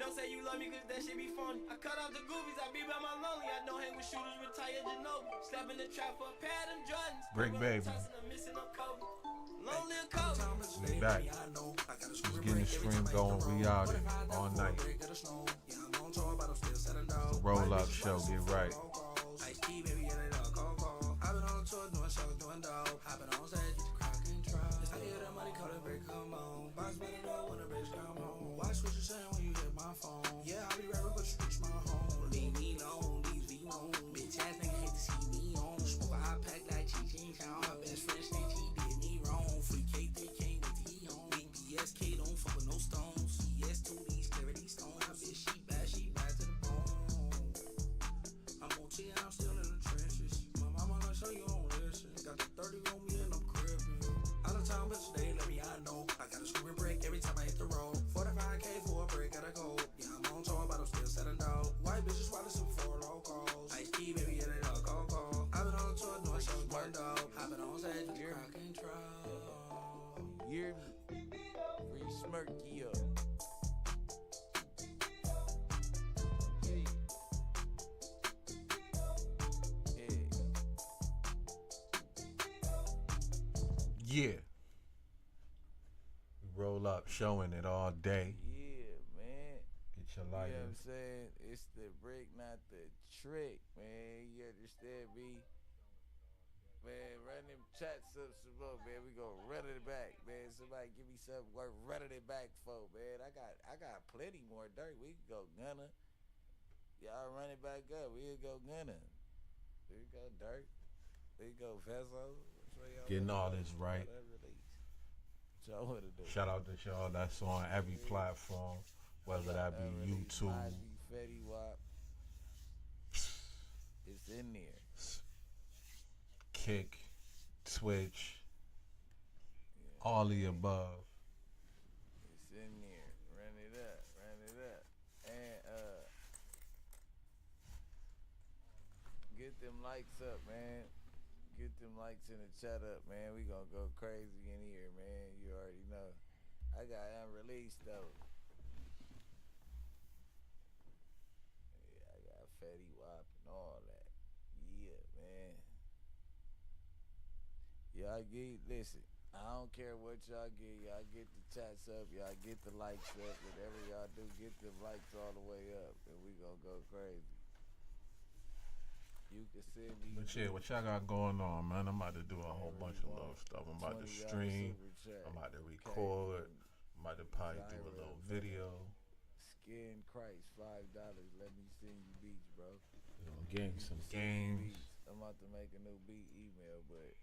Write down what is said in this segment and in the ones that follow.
don't say you love me cause that shit be phony. I cut off the goofies, I be by my lonely. I don't hang with shooters, retired Ginobili. Slap in the trap for a pair of them Jordans. Brick baby. I'm missing up Kobe. Long live Kobe. We back. Just getting the stream going. We out it all night. It's the roll up show. Get right. Watch what you say when you hit my phone. Yeah, I be rapping, but you reach my home. Leave me alone, leave me alone. Bitch ass nigga hate to see me on. Smoke a hot pack like Chi Town. My best friend think she did me wrong. Free cake, they came with he on. Big BSK, don't fuck with no stones. CS2, these clarity stones. My bitch, she bad to the bone. I'm on T and I'm still in the trenches. My mama gonna show you on listen. Got the 30 on me and I'm crippin'. Out of town, but today, let me, I know. I got a screw and break every time I hit the road. 45K for a break, gotta go. Yeah, I'm on tour, but I'm still selling out. White bitches while it's for low calls. Ice key, baby, and it all call. I've been on tour, doing shows, one dog. I've been on stage with the crowd control. Hear me? Free Smirky up. Yeah. We roll up, showing it all day. Yeah, man. Get your You know light what in. I'm saying? It's the break, not the trick, man. You understand me? Man, run them chats up some more, man. We gonna run it back, man. Somebody give me something worth running it back for, man. I got plenty more dirt. We can go gunner. Y'all run it back up. We can go gunner. We can go dirt. We can go Vezo. Getting all this right. Shout out to y'all that's on every platform, whether that be YouTube, Fetty Wap. It's in there. Kick, Twitch, all the above. It's in there. Run it up. And get them likes up, man. Get them likes in the chat up, man. We gonna go crazy in here, man. You already know. I got unreleased though. Yeah, I got Fetty Wap and all that. Yeah, man. Y'all listen, I don't care what y'all get. Y'all get the chats up. Y'all get the likes up. Whatever y'all do, get the likes all the way up. And we gonna go crazy. You can send me. But yeah, what y'all got going on, man? I'm about to do a whole bunch of little stuff. I'm about to stream. I'm about to record. I'm about to probably do a little video. Skin Christ, $5. Let me send you beats, bro. Getting some games. I'm about to make a new beat email, but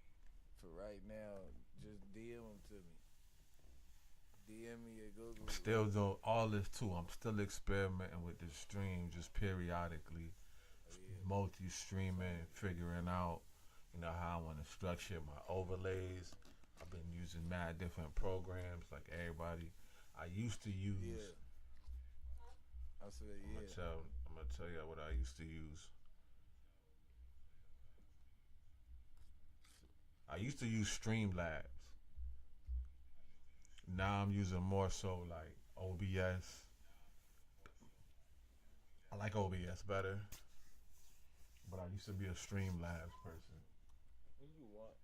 for right now, just DM them to me. DM me at Google. Still doing all this too. I'm still experimenting with the stream, just periodically. Multi-streaming, figuring out, how I want to structure my overlays. I've been using mad different programs like everybody. I used to use. Yeah. I said, yeah. I'm gonna tell you what I used to use. I used to use Streamlabs. Now I'm using more so like OBS. I like OBS better. But I used to be a Streamlabs person. What you want?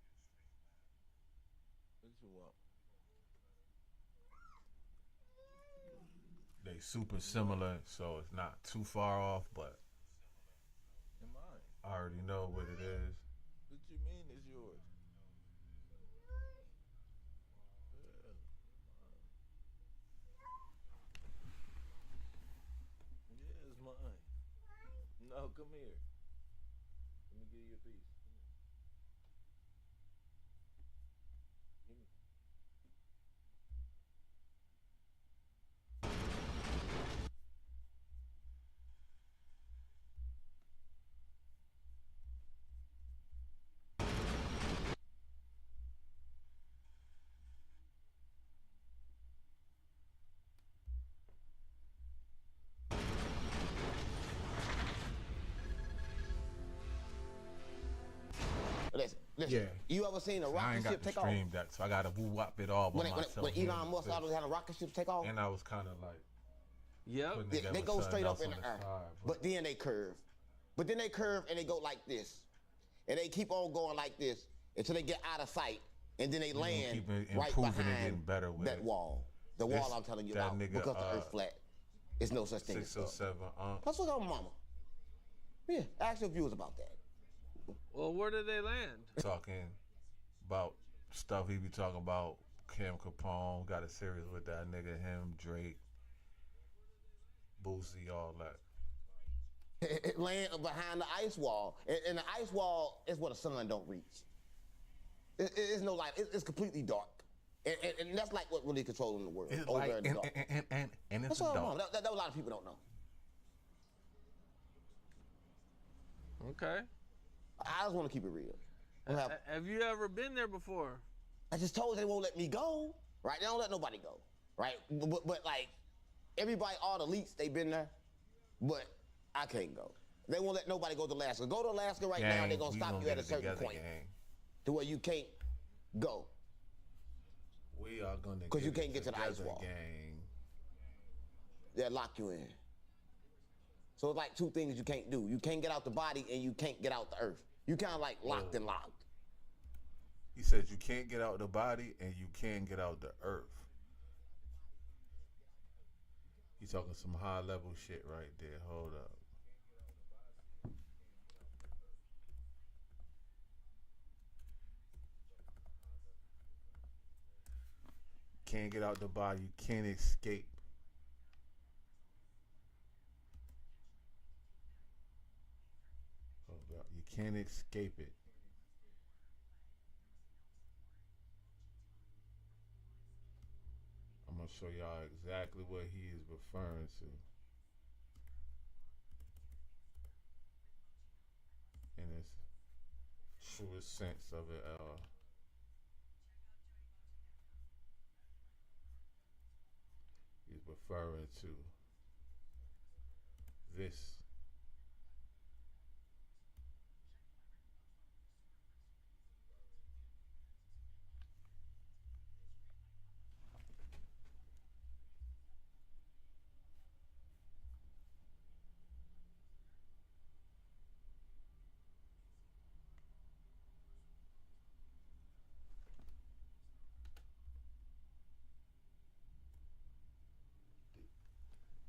They super similar, so it's not too far off, but I already know what it is. What you mean it's yours? Yeah, it's mine. No, come here. Let me give you a piece. Give me. Listen. Yeah. You ever seen a I rocket ain't got ship the take off? stream deck, so I gotta woo wop it all by myself. When Elon Musk had a rocket ship take off? And I was kind of like, Yep. Putting They together go something straight up else in on the air, side, but then they curve. But then they curve and they go like this. And they keep on going like this until they get out of sight. And then they gonna land keep it right improving and behind getting better with that it. wall. The This- wall I'm telling you that about. nigga, Because the earth flat. It's no such thing as up. 607. Let's look at my mama. Yeah, ask your viewers about that. Well, where did they land? Talking about stuff he be talking about. Kim Capone got a series with that nigga, him, Drake, Boosie, all that. It land behind the ice wall. And the ice wall is where the sun don't reach. It's no light. It's completely dark. And that's like what really controlling the world. It's over like, in the dark. and it's That's all I'm dark. on. That a lot of people don't know. Okay. I just want to keep it real. We'll have- Have you ever been there before? I just told you they won't let me go, right? They don't let nobody go, right? But like, everybody, all the elites, they been there, but I can't go. They won't let nobody go to Alaska. Go to Alaska right now, they're gonna we stop gonna you at get a it certain together, point gang. to where you can't go. We are gonna 'Cause you it can't get to the ice together, wall. gang. They'll lock you in. So it's like two things you can't do. You can't get out the body and you can't get out the earth. You kind of like locked and locked. He says you can't get out the body and you can't get out the earth. He's talking some high level shit right there. Hold up. Can't get out the body. You can't escape. Hold up. You can't escape it. I'm gonna show y'all exactly what he is referring to. In its truest sense of it all. He's referring to this.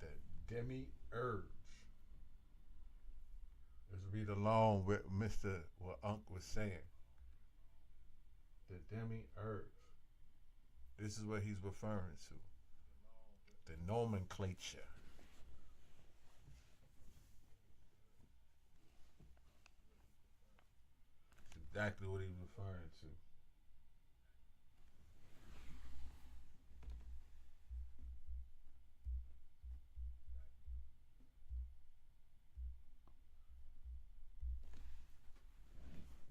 The Demiurge. Let's read along with Mr. what Unc was saying. The Demiurge. This is what he's referring to. The nomenclature. It's exactly what he's referring to.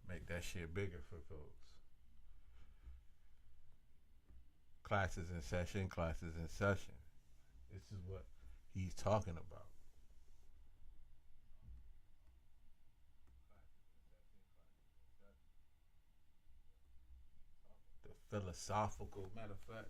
Make that shit bigger for folks. Classes in session, classes in session. This is what he's talking about. The philosophical, matter of fact.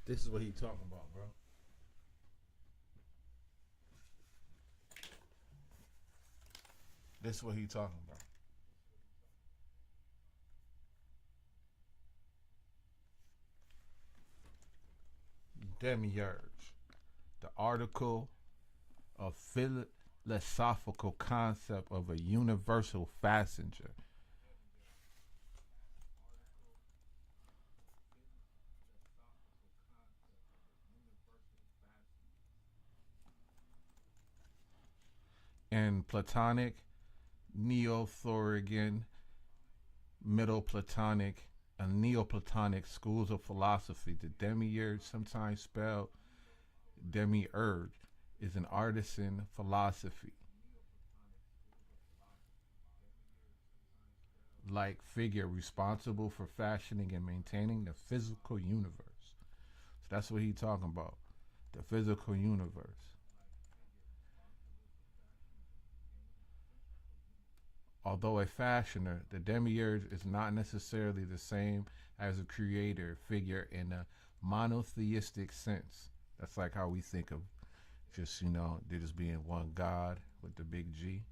This is what he's talking about, bro. This is what he's talking about. Demiurge, the article of philosophical concept of a universal passenger. In Platonic, Neo-Thorian, Middle Platonic, and Neoplatonic schools of philosophy, the Demiurge, sometimes spelled Demiurge, is an artisan philosophy like figure responsible for fashioning and maintaining the physical universe. So that's what he's talking about, the physical universe. Although a fashioner, the demiurge is not necessarily the same as a creator figure in a monotheistic sense. That's like how we think of just, there just being one God with the big G.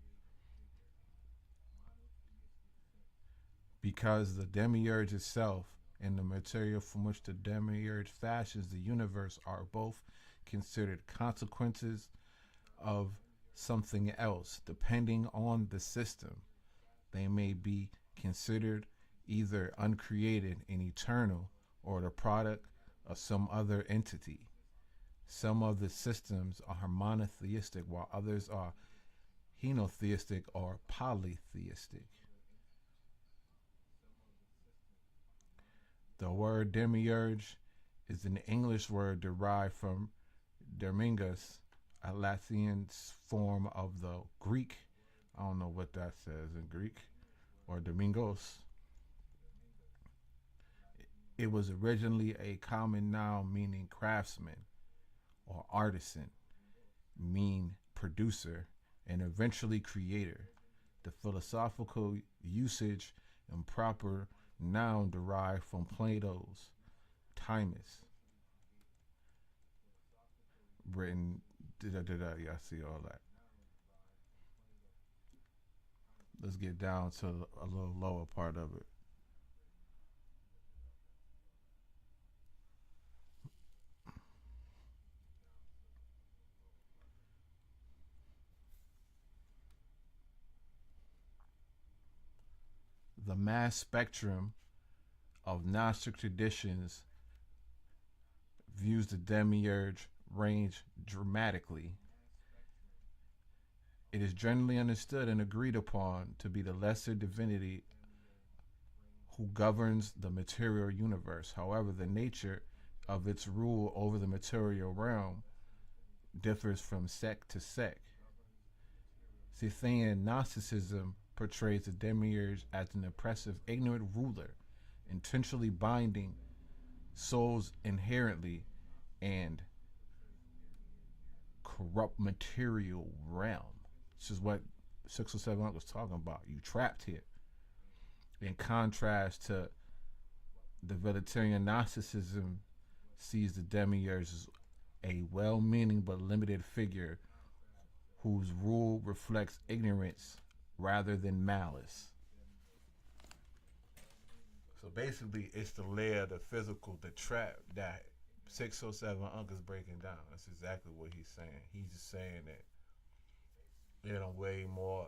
Because the demiurge itself and the material from which the demiurge fashions the universe are both considered consequences of something else, depending on the system. They may be considered either uncreated and eternal or the product of some other entity. Some of the systems are monotheistic while others are henotheistic or polytheistic. The word demiurge is an English word derived from Domingus, a Latin form of the Greek. I don't know what that says in Greek, or Domingos. It was originally a common noun meaning craftsman or artisan, mean producer, and eventually creator. The philosophical usage and proper noun derived from Plato's Timaeus. Britain, yeah, I see all that. Let's get down to a little lower part of it. The mass spectrum of Gnostic traditions views the demiurge range dramatically. It is generally understood and agreed upon to be the lesser divinity who governs the material universe. However, the nature of its rule over the material realm differs from sect to sect. Scythian Gnosticism portrays the demiurge as an oppressive, ignorant ruler, intentionally binding souls inherently and corrupt material realm. This is what 607 was talking about. You trapped here. In contrast to the vegetarian Gnosticism, sees the demiurge as a well-meaning but limited figure whose rule reflects ignorance rather than malice. So basically, it's the layer, the physical, the trap that 607 Unc is breaking down. That's exactly what he's saying. He's just saying that in a way more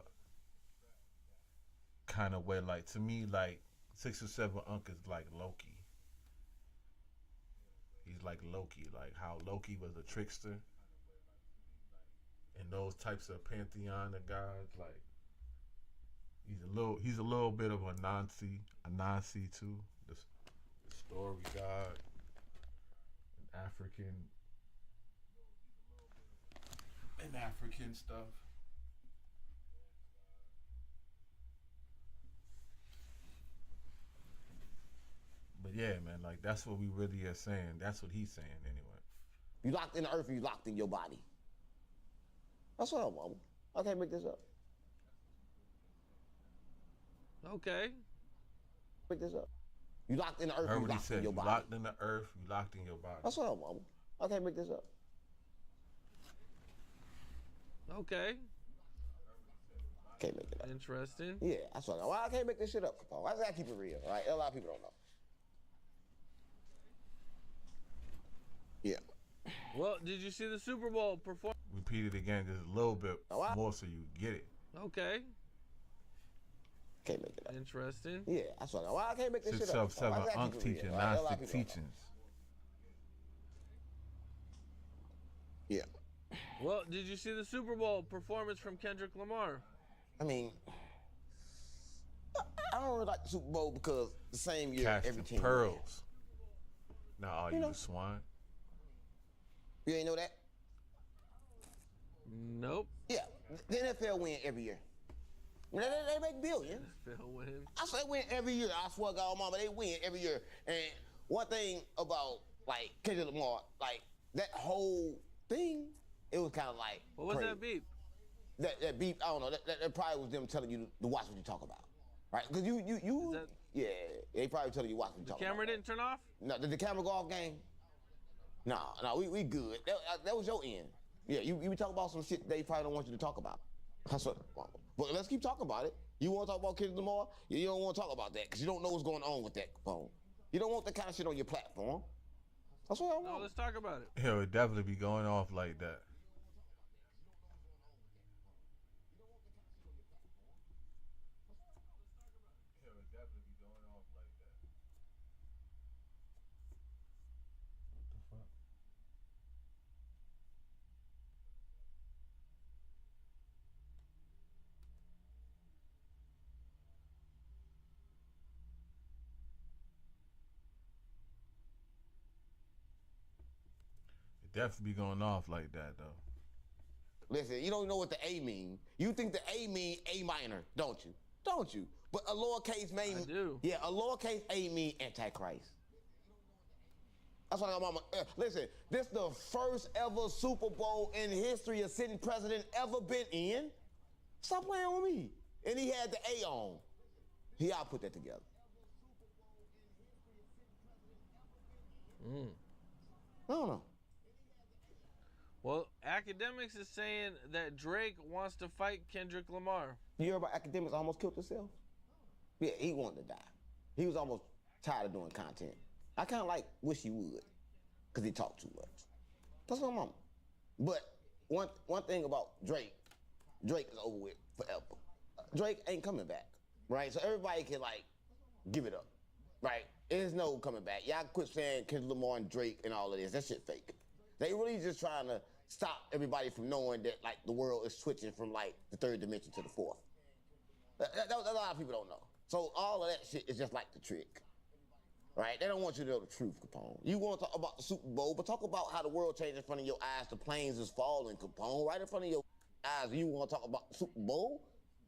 kind of way, like, to me, like 607 Unc is like Loki. He's like Loki, like how Loki was a trickster. And those types of pantheon of gods, like he's a little bit of a Nazi too. The story god, African stuff. But yeah, man, like that's what we really are saying. That's what he's saying anyway. You locked in the earth, you locked in your body. That's what I want. I can't make this up. Okay. Make this up. You locked in the earth, Heard you what he locked said. in your You body. locked in the earth, you locked in your body. That's what I want. I can't make this up. Okay. Can't make it up. Interesting. Yeah, that's what I want. Why I can't make this shit up, Capone? I just gotta keep it real, right? A lot of people don't know. Yeah. Well, did you see the Super Bowl performance? Repeat it again just a little bit Oh, more so you get it. Okay. Can't make it up. Interesting. Yeah, that's what I want. Why I can't make this shit up. 607 Capone? I just gotta Unc keep it real, teaching right? A lot of Gnostic people don't know. teachings. Yeah. Well, did you see the Super Bowl performance from Kendrick Lamar? I mean, I don't really like the Super Bowl because the same year every Casting team pearls. Now are you know. a swine? wins. You ain't know that? Nope. Yeah, the NFL win every year. They make billions. Phil win. I say they win every year. I swear to God, mama, they win every year. And one thing about like Kendrick Lamar, like that whole thing, it was kind of like. What was crazy. that beep? That beep, I don't know. That probably was them telling you to watch what you talk about, right? Because yeah, they probably telling you watch what you talk about. The camera didn't turn off? No, did the camera go off, gang? No, we good. That was your end. Yeah, you be talking about some shit they probably don't want you to talk about. That's what. But let's keep talking about it. You want to talk about Kendrick Lamar? You don't want to talk about that because you don't know what's going on with that phone. You don't want that kind of shit on your platform. That's what I want. No, let's talk about it. It would definitely be going off like that. Definitely be going off like that though. Listen, you don't know what the A mean. You think the A mean A minor, don't you? Don't you? But a lowercase mean. I do. Yeah, a lowercase A mean Antichrist. That's what I'm on. Listen, this the first ever Super Bowl in history a sitting president ever been in. Stop playing with me. And he had the A on. I'll put that together. I don't know. Well, academics is saying that Drake wants to fight Kendrick Lamar. You hear about academics almost killed himself? Yeah, he wanted to die. He was almost tired of doing content. I kind of wish he would, because he talked too much. That's what I'm on. But one thing about Drake is over with forever. Drake ain't coming back, right? So everybody can give it up, right? There's no coming back. Y'all quit saying Kendrick Lamar and Drake and all of this. That shit fake. They really just trying to stop everybody from knowing that the world is switching from the third dimension to the fourth. That a lot of people don't know. So all of that shit is just the trick, right? They don't want you to know the truth, Capone. You want to talk about the Super Bowl, but talk about how the world changed in front of your eyes. The planes is falling, Capone, right in front of your eyes. You want to talk about the Super Bowl?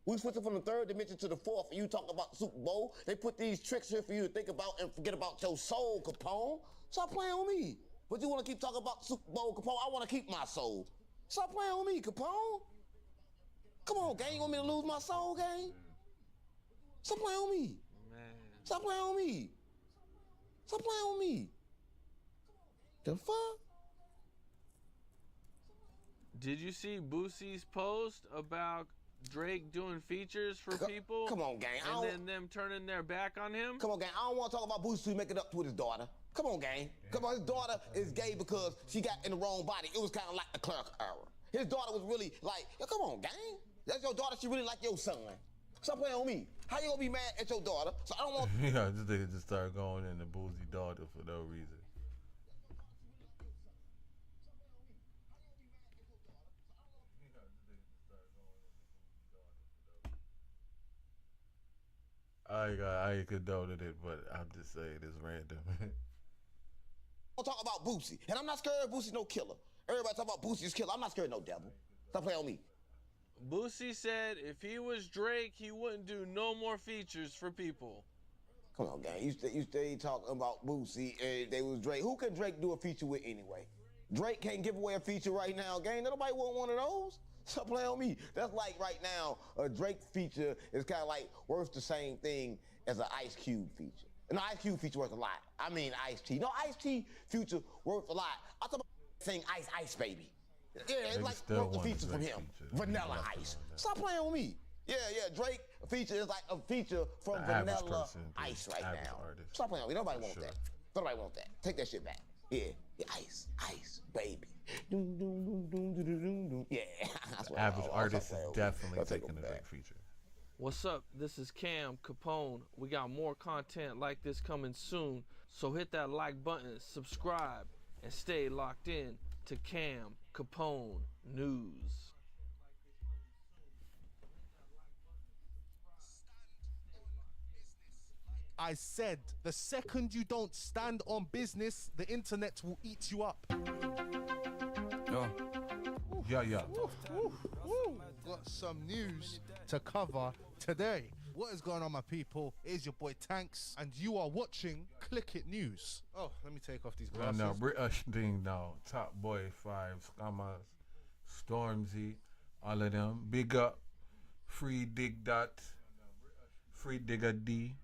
We switching from the third dimension to the fourth, and you talk about the Super Bowl. They put these tricks here for you to think about and forget about your soul, Capone. Stop playing with me. But you want to keep talking about the Super Bowl, Capone? I want to keep my soul. Stop playing with me, Capone. Come on, gang. You want me to lose my soul, gang? Stop playing with me. Man. Stop playing with me. Stop playing with me. The fuck? Did you see Boosie's post about Drake doing features for people? Come on, gang. And then them turning their back on him? Come on, gang. I don't want to talk about Boosie making up with his daughter. Come on, gang. Come on, his daughter is gay because she got in the wrong body. It was kind of like a clerical error. His daughter was really come on, gang. That's your daughter. She really like your son. Stop playing with me. How you gonna be mad at your daughter? So I don't want. Yeah, this nigga just started going in the Boosie daughter for no reason. I condoned it, but I'm just saying it's random. Don't talk about Boosie, and I'm not scared of Boosie no killer. Everybody talk about Boosie's killer. I'm not scared of no devil. Stop playing on me. Boosie said if he was Drake, he wouldn't do no more features for people. Come on, gang. You stay talking about Boosie and they was Drake. Who can Drake do a feature with anyway? Drake can't give away a feature right now, gang. Nobody want one of those. Stop playing on me. That's right now, a Drake feature is kind of worth the same thing as an Ice Cube feature. An Ice Cube feature worth a lot. I mean Ice-T. No, Ice-T feature worth a lot. I talk about saying Ice Baby. Yeah, it's worth the feature from him. Vanilla Ice. Stop playing with me. Yeah, Drake feature is a feature from Vanilla Ice right now. Artist. Stop playing with me. Nobody wants that. Nobody wants that. Take that shit back. Yeah, Ice Baby. Doom, doom, doom, doom, doom, doom, doom. Yeah. Average artist is definitely taking a Drake feature. What's up? This is Cam Capone. We got more content like this coming soon, so hit that like button, subscribe, and stay locked in to Cam Capone News. I said, the second you don't stand on business, the internet will eat you up. Yeah. Got some news to cover today. What is going on, my people? It is your boy Tanks, and you are watching Click It News. Oh, let me take off these Well, glasses. now, British thing now. Top Boy 5, Scammers, Stormzy, all of them. Big up. Free Dig Dot. Free Digger D.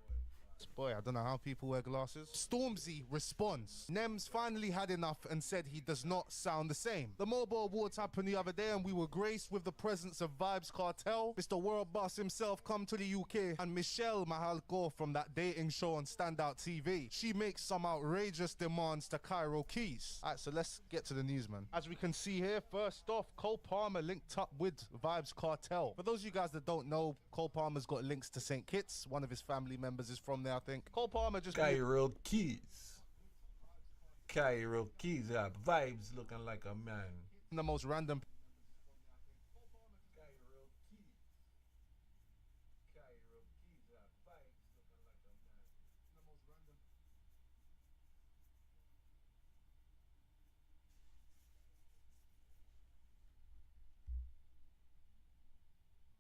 Boy, I don't know how people wear glasses. Stormzy responds. Nems finally had enough and said he does not sound the same. The Mobile Awards happened the other day and we were graced with the presence of Vibes Cartel, Mr. World Boss himself come to the UK, and Michelle Mahalko from that dating show on Standout TV. She makes some outrageous demands to Cairo Keys. Alright, so let's get to the news, man. As we can see here, first off, Cole Palmer linked up with Vibes Cartel. For those of you guys that don't know, Cole Palmer's got links to St. Kitts. One of his family members is from there, I think. Cole Palmer just... Cairo Keys. Cairo Keys. Yeah, Vibes looking like a man. The most random...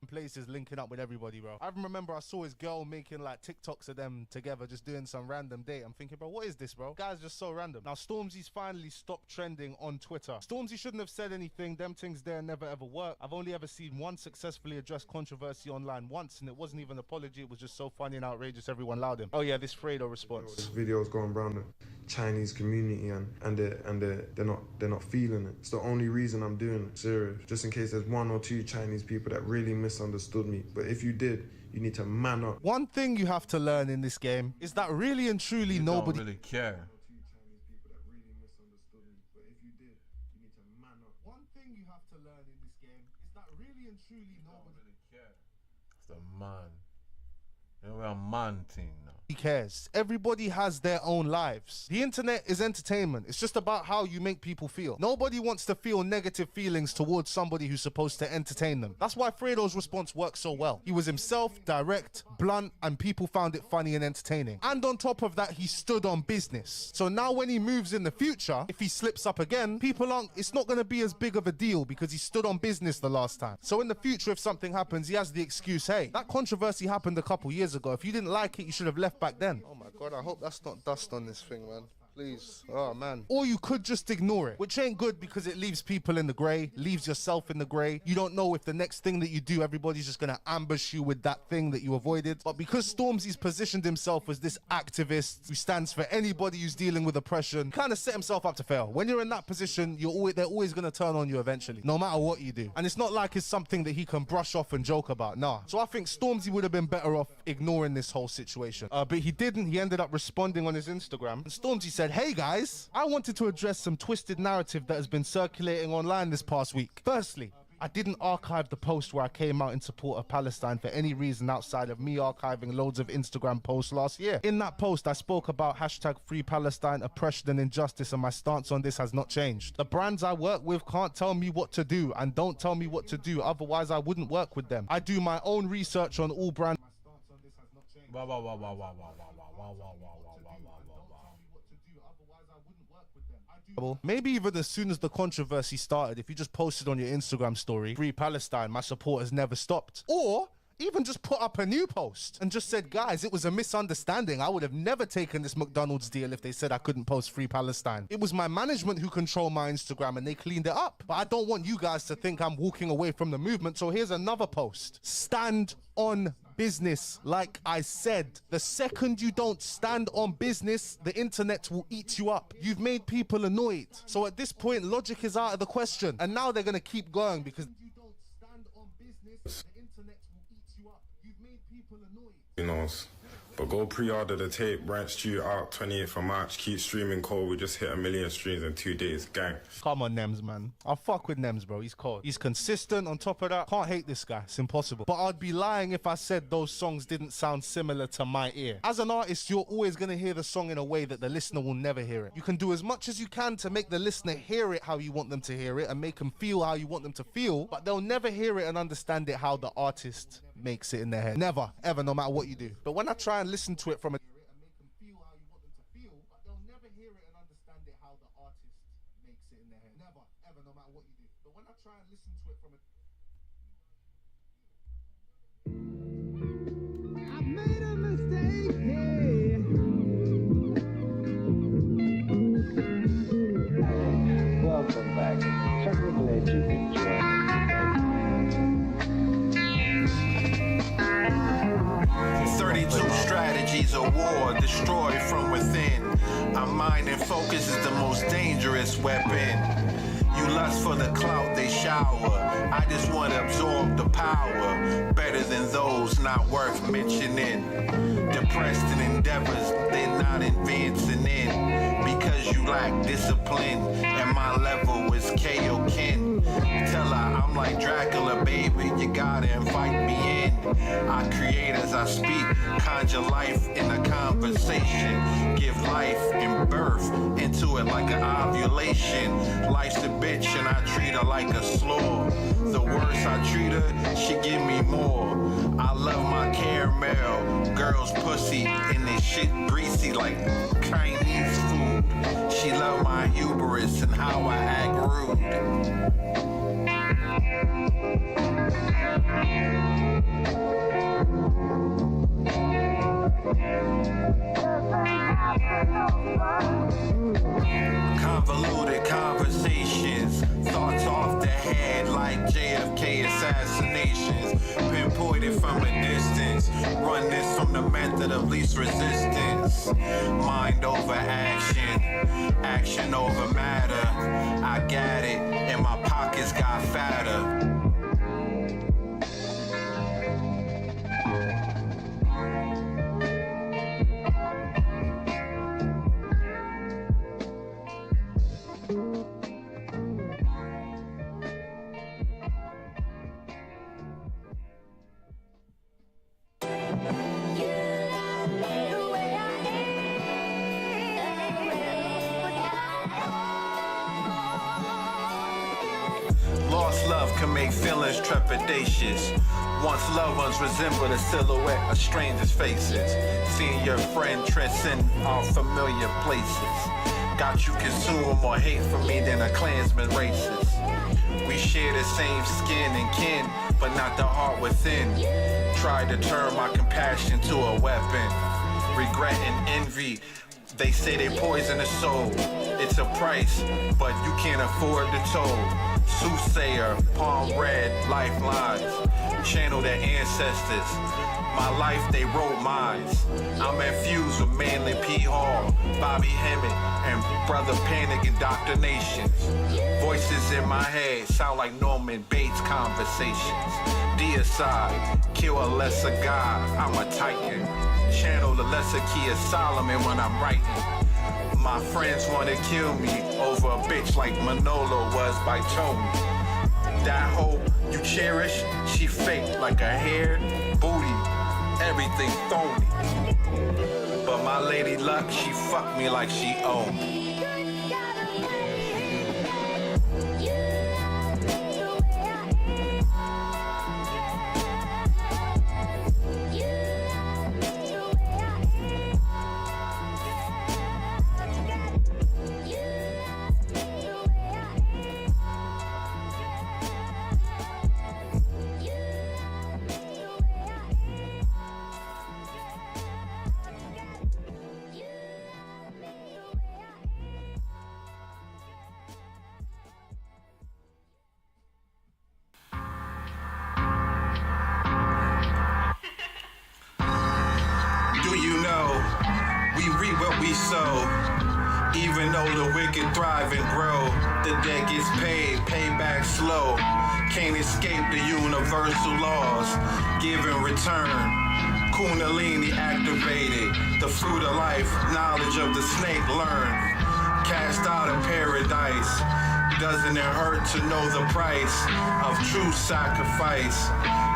places linking up with everybody, bro. I remember I saw his girl making like TikToks of them together, just doing some random date. I'm thinking, bro, what is this, bro? Guy's just so random. Now, Stormzy's finally stopped trending on Twitter. Stormzy shouldn't have said anything. Them things there never ever work. I've only ever seen one successfully addressed controversy online once, and it wasn't even an apology. It was just so funny and outrageous, everyone allowed him. Oh yeah, this Fredo response. This video's going around the Chinese community and they're not feeling it. It's the only reason I'm doing it, serious. Just in case there's one or two Chinese people that really misunderstood me. But if you did, you need to man up. One thing you have to learn in this game is that really and truly nobody don't really care. One thing you have to learn in this game is that really and truly nobody It's the man. You know, a man thing now. cares. Everybody has their own lives. The internet is entertainment. It's just about how you make people feel. Nobody wants to feel negative feelings towards somebody who's supposed to entertain them. That's why Fredo's response worked so well. He was himself, direct, blunt, and people found it funny and entertaining. And on top of that, he stood on business. So now when he moves in the future, if he slips up again, it's not going to be as big of a deal because he stood on business the last time. So in the future, if something happens, he has the excuse, hey, that controversy happened a couple years ago. If you didn't like it, you should have left back then. Oh my God, I hope that's not dust on this thing, man. Please. Oh, man. Or you could just ignore it, which ain't good because it leaves people in the grey, leaves yourself in the grey. You don't know if the next thing that you do, everybody's just going to ambush you with that thing that you avoided. But because Stormzy's positioned himself as this activist who stands for anybody who's dealing with oppression, kind of set himself up to fail. When you're in that position, they're always going to turn on you eventually, no matter what you do. And it's not like it's something that he can brush off and joke about. Nah. So I think Stormzy would have been better off ignoring this whole situation. But he didn't. He ended up responding on his Instagram. And Stormzy said, hey guys, I wanted to address some twisted narrative that has been circulating online this past week. Firstly, I didn't archive the post where I came out in support of Palestine for any reason outside of me archiving loads of Instagram posts last year. In that post, I spoke about hashtag Free Palestine, oppression and injustice, and my stance on this has not changed. The brands I work with can't tell me what to do and don't tell me what to do, otherwise I wouldn't work with them. I do my own research on all brands. Wow, wow, wow, wow, wow, wow, wow, wow, wow, wow, wow. Maybe even as soon as the controversy started, if you just posted on your Instagram story, Free Palestine, my support has never stopped. Or even just put up a new post and just said, guys, it was a misunderstanding. I would have never taken this McDonald's deal if they said I couldn't post Free Palestine. It was my management who control my Instagram and they cleaned it up. But I don't want you guys to think I'm walking away from the movement. So here's another post. Stand on business. Like I said, the second you don't stand on business, the internet will eat you up. You've made people annoyed. So at this point, logic is out of the question. And now they're going to keep going because you don't stand on business, the internet will eat you up. You've made people annoyed. Who knows? But go pre-order the tape, branch due out 28th of March. Keep streaming cold. We just hit 1 million streams in 2 days, gang. Come on, Nems, man. I fuck with Nems, bro. He's cold. He's consistent. On top of that, can't hate this guy. It's impossible. But I'd be lying if I said those songs didn't sound similar to my ear. As an artist, you're always going to hear the song in a way that the listener will never hear it. You can do as much as you can to make the listener hear it how you want them to hear it and make them feel how you want them to feel, but they'll never hear it and understand it how the artist makes it in their head. Never, ever, no matter what you do. But when I try and listen to it from a energies of war, destroyed from within. Our mind and focus is the most dangerous weapon. You lust for the clout they shower. I just want to absorb the power. Better than those not worth mentioning. Depressed in endeavors they're not advancing in. Because you lack discipline. And my level is Kaioken. Tell her I'm like Dracula, baby. You gotta invite me in. I create as I speak. Conjure life in a conversation. Give life and birth into it like an ovulation. Life's a bitch and I treat her like a slaw. The worse I treat her, she give me more. I love my caramel, girls pussy, and this shit greasy like Chinese food. She love my hubris and how I act rude. Convoluted conversations, thoughts off the head like JFK assassinations, pinpointed from a distance, run this from the method of least resistance. Mind over action, action over matter. I got it, and my pockets got fatter. Lost love can make feelings trepidatious. Once loved ones resemble the silhouette of strangers' faces. Seeing your friend transcend all familiar places. Got you consume more hate for me than a Klansman racist. We share the same skin and kin, but not the heart within. Try to turn my compassion to a weapon. Regret and envy, they say they poison the soul. It's a price, but you can't afford the toll. Soothsayer, palm red, lifelines. Channel their ancestors. My life, they wrote minds. I'm infused with Manly P. Hall, Bobby Hemmett, and Brother Panic indoctrinations. Voices in my head sound like Norman Bates conversations. Deicide, kill a lesser god, I'm a titan. Channel the lesser key of Solomon when I'm writing. My friends wanna kill me over a bitch like Manolo was by Tony. That hope you cherish, she fake like a hair, booty, everything phony. But my lady luck, she fucked me like she owned me. Even though the wicked thrive and grow, the debt gets paid, payback slow. Can't escape the universal laws, give and return. Kundalini activated, the fruit of life, knowledge of the snake learned. Cast out of paradise, doesn't it hurt to know the price of true sacrifice?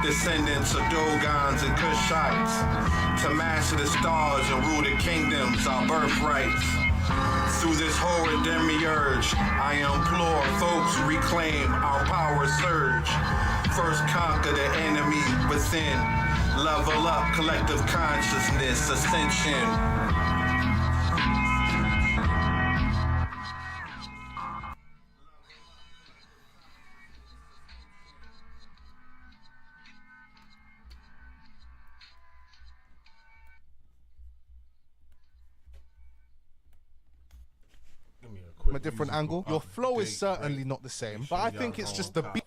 Descendants of Dogons and Kushites, to master the stars and rule the kingdoms, our birthrights. Through this horrid demiurge, I implore folks reclaim our power surge. First conquer the enemy within. Level up collective consciousness, ascension. From a different angle. Your flow is certainly not the same, but I think it's just the beat.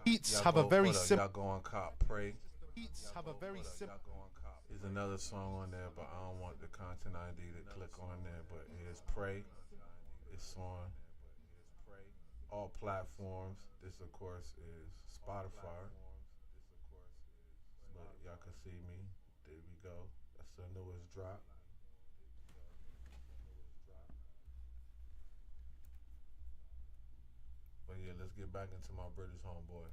Beats have a very simple. Y'all go and cop, pray. Beats have a very simple. There's another song on there, but I don't want the content ID to click on there. But here's Pray. It's on all platforms. This, of course, is Spotify. But y'all can see me. There we go. That's the newest drop. But yeah, let's get back into my British homeboy.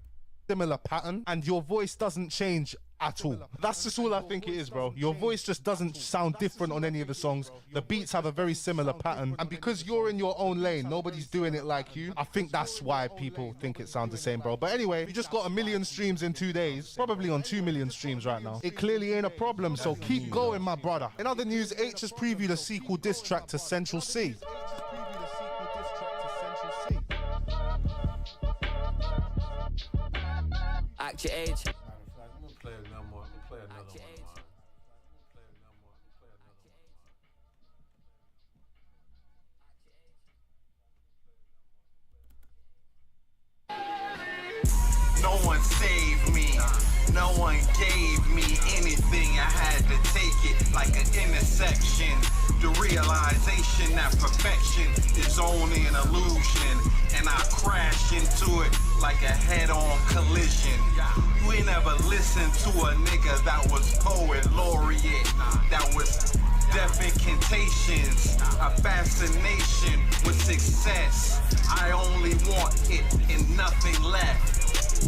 Similar pattern, and your voice doesn't change at all. That's just all I think it is, bro. Your voice just doesn't sound different on any of the songs. The beats have a very similar pattern, and because you're in your own lane, nobody's doing it like you. I think that's why people think it sounds the same, bro. But anyway, you just got 1 million streams in 2 days, probably on 2 million streams right now. It clearly ain't a problem, so keep going, my brother. In other news, H has previewed a sequel diss track to Central C. Act your age. I'm gonna play another one. Play another one. No one saved me, no one gave me anything. I had to take it like an intersection. The realization that perfection is only an illusion, and I crashed into it like a head-on collision. You ain't ever listened to a nigga that was poet laureate, that was deaf incantations, a fascination with success. I only want it and nothing left.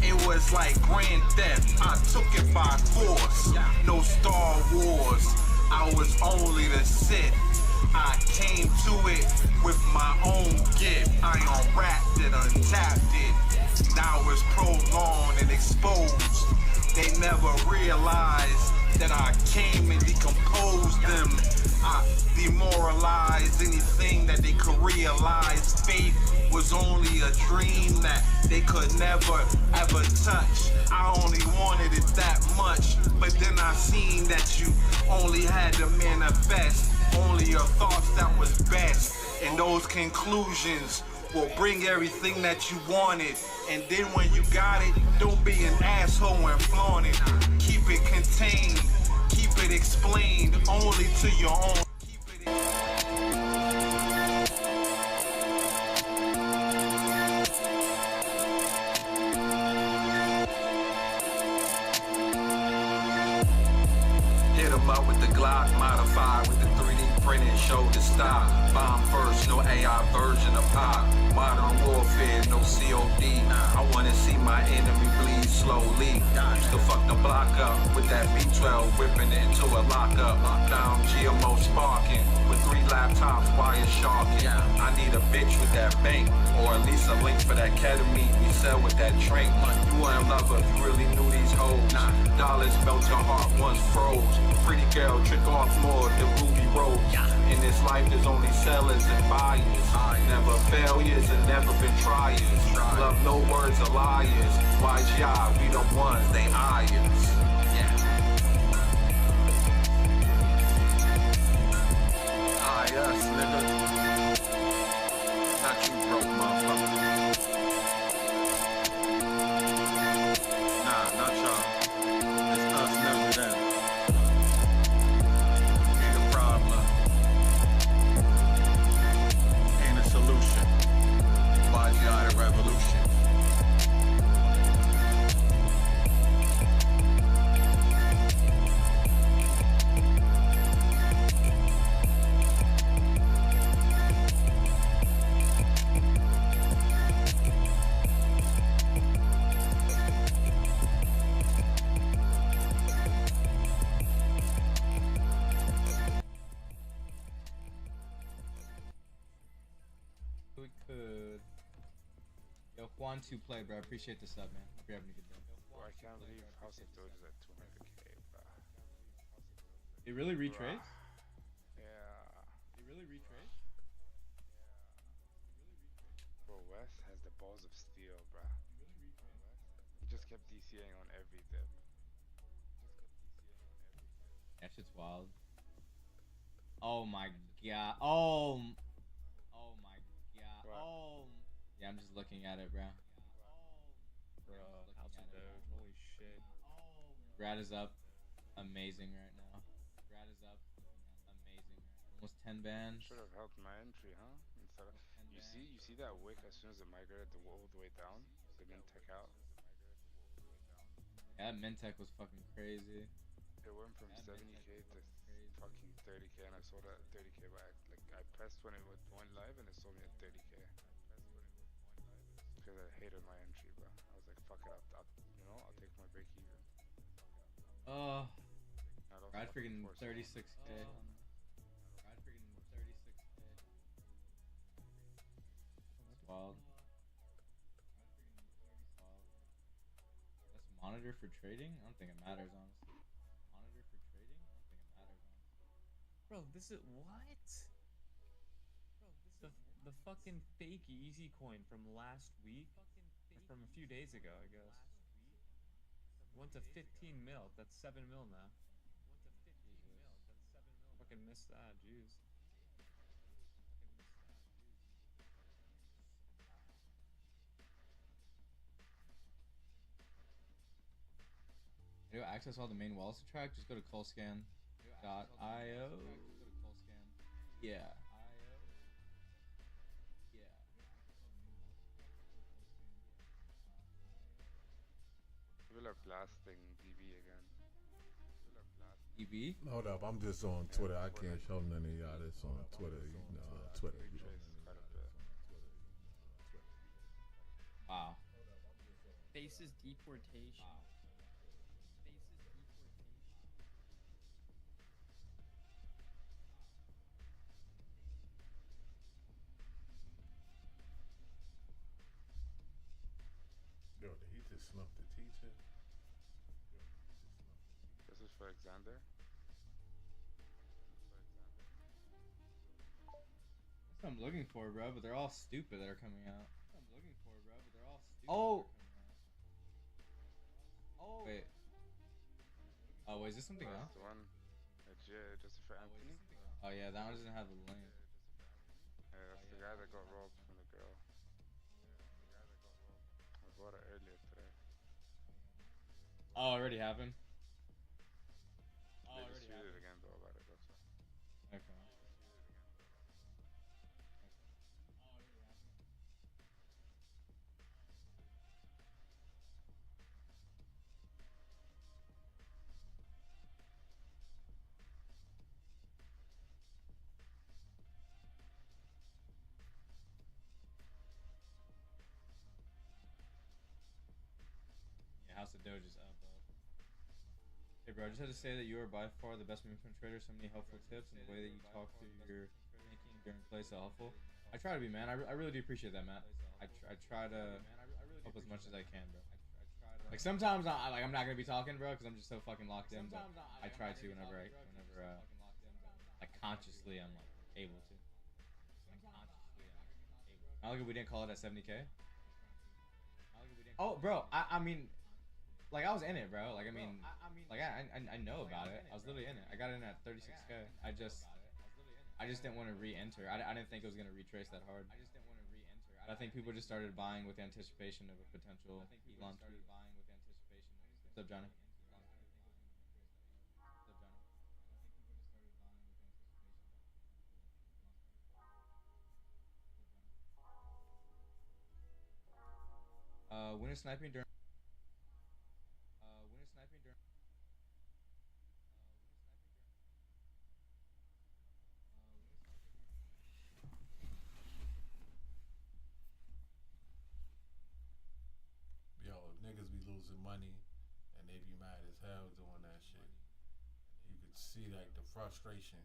It was like grand theft, I took it by force. No Star Wars, I was only the Sith. I came to it with my own gift. I unwrapped it, untapped it. Now it's prolonged and exposed. They never realized that I came and decomposed them. I demoralized anything that they could realize. Faith was only a dream that they could never ever touch. I only wanted it that much, but then I seen that you only had to manifest only your thoughts that was best, and those conclusions will bring everything that you wanted. And then when you got it, don't be an asshole and flaunt it. Keep it contained, keep it explained only to your own. Hit 'em up with the Glock modified with the 3D printing, show the style. Bomb first, no AI version of pop. Modern warfare, no COD. I wanna see my enemy bleed slowly. Used to fuck the block up with that B12, whipping it into a lockup. Down GMO sparking with 3 laptops, wire sharking. I need a bitch with that bank, or at least a link for that ketamine we sell with that drink. You wouldn't love her if you really knew these hoes. Dollars melt your heart once froze. Pretty girl trick off more than Ruby Rose. In this life there's only sellers and buyers. Never failures and never been triers. Love no words of liars. YGI, we the ones, they irons. Us, nigga. Not you broke, motherfucker. Nah, not y'all. It's us, never them. Ain't a problem. Ain't a solution. YGI the revolution. We could. Yo, Juan 2 play, bro. I appreciate the sub, man. Hope you're having a good day. Bro, I can't believe House of Doge is at 200k, bro. They really retrace? Yeah. They really retrace? Bro, West has the balls of steel, bro. He just kept DCing on every dip. That shit's wild. Oh my god. Oh my god. What? Oh. Yeah, I'm just looking at it, bro. Bro, House of Doge, holy shit. Grad is up. Amazing right now. Grad is up. Amazing right now. Almost 10 bands. Should have helped my entry, huh? Instead of you see that wick as soon as it migrated all the way down, the min tech out. Yeah, that Mintech was fucking crazy. It went from 70k to fucking 30k, and I sold it at 30k. But I pressed when it went live, and it sold me at 30k. Because I hated my entry, bro. I was like, fuck it, I'll take my break even. Brad freaking 36k. Brad freaking 36k. That's wild. That's monitor for trading? I don't think it matters, honestly. Monitor for trading? I don't think it matters, honestly. Bro, this is what? The fucking fake easy coin from last week, or from a few days ago, I guess. Went to 15 mil. That's 7 mil now. Fucking missed that, jeez. To access all the main wallets to track, just go to coalscan.io. Yeah. People are blasting DB again. EB? Hold up, I'm just on Twitter. I can't show none of y'all this on Twitter. Twitter. Wow. Faces deportation. Yo, did he just snub the teacher? This is for Alexander. That's what I'm looking for, bro, but they're all stupid that are coming out. Oh! Wait. Oh, wait, is this something else? The one. Just for Anthony. Oh, yeah, that one doesn't have the link. Yeah, that's the guy that got robbed from the girl. I bought it earlier today. Oh, it already happened? They just tweeted again though about it, that's why. Okay. Yeah, House of Doge is up. Hey bro, I just had to say that you are by far the best movement trader. So many helpful tips and the way that you talk through your making during play so helpful. I try to be, man. I really do appreciate that, Matt. I try to help as much as I can, bro. Like sometimes I'm not gonna be talking, bro, because I'm just so fucking locked in. But I try to whenever like consciously I'm like able to. I like if we didn't call it at 70k. Oh, bro, I mean. Like I was in it, bro. Like I mean, like I know about it. I was literally in it. I got in at 36k. I just didn't want to re-enter. I didn't think it was gonna retrace that hard. I think people just started buying with anticipation of a potential Elon tweet. What's up, Johnny? When is sniping during? Yo, niggas be losing money and they be mad as hell doing that shit. You could see like the frustration.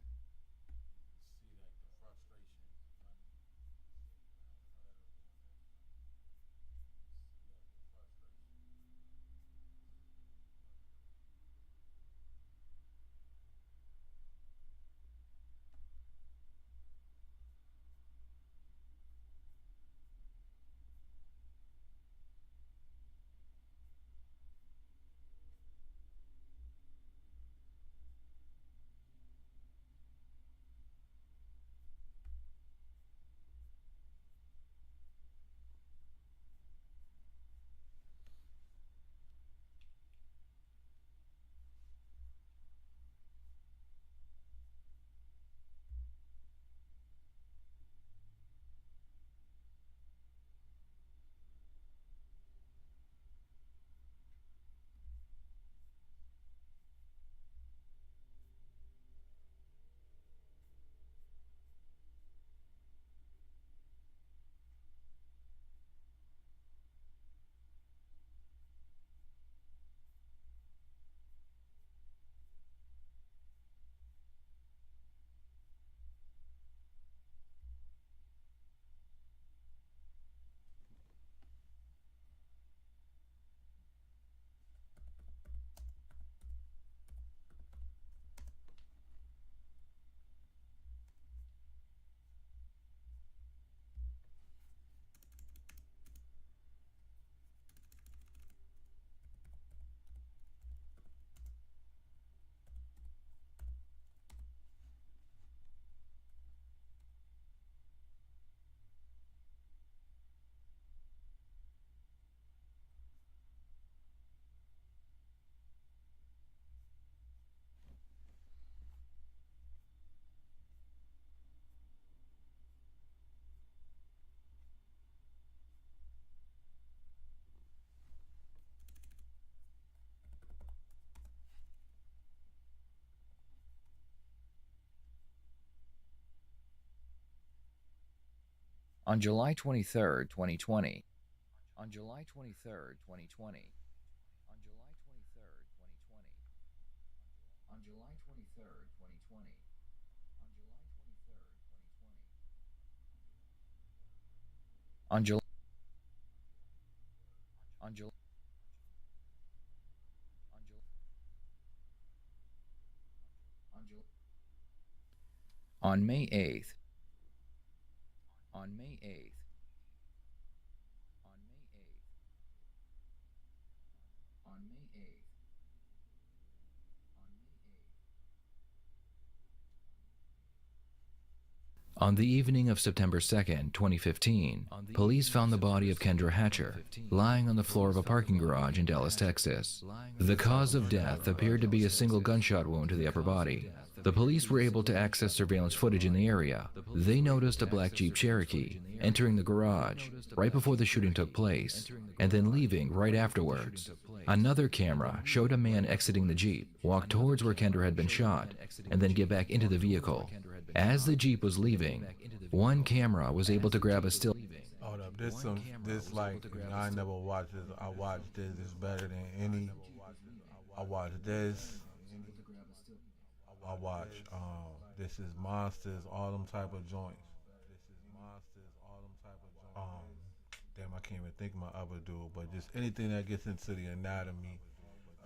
On July 23rd, 2020. On July 23rd, 2020. On July 23rd, 2020. On July 23rd, 2020. On July 23rd, 2020. On July. On July. On May 8th. On May 8th. On May 8th. On May 8th. On the evening of September 2nd, 2015, police found the body of Kendra Hatcher lying on the floor of a parking garage in Dallas, Texas. The cause of death appeared to be a single gunshot wound to the upper body. The police were able to access surveillance footage in the area. They noticed a black Jeep Cherokee entering the garage right before the shooting took place, and then leaving right afterwards. Another camera showed a man exiting the Jeep, walk towards where Kendra had been shot, and then get back into the vehicle. As the Jeep was leaving, one camera was able to grab a still. Hold up, this like, I never watched this. I watched this. It's better than any. I watched this. I watch, This Is Monsters, all them type of joints. Damn, I can't even think of my other dude, but just anything that gets into the anatomy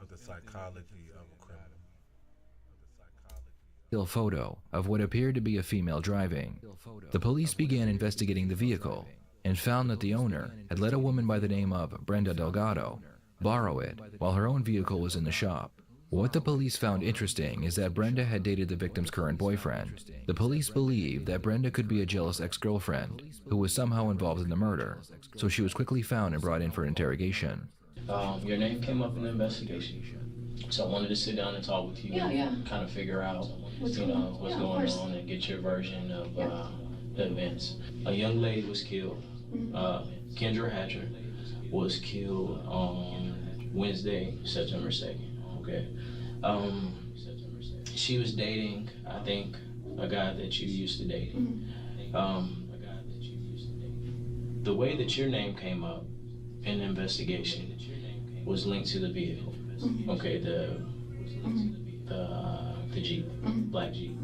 of the psychology of a criminal. Still photo of what appeared to be a female driving. The police began investigating the vehicle and found that the owner had let a woman by the name of Brenda Delgado borrow it while her own vehicle was in the shop. What the police found interesting is that Brenda had dated the victim's current boyfriend. The police believed that Brenda could be a jealous ex-girlfriend who was somehow involved in the murder, so she was quickly found and brought in for interrogation. Your name came up in the investigation, so I wanted to sit down and talk with you and kind of figure out what's going on and get your version of the events. A young lady was killed. Kendra Hatcher was killed on Wednesday, September 2nd. Okay. She was dating, I think, a guy that you used to date. The way that your name came up in the investigation was linked to the vehicle. Okay, the Jeep, black Jeep.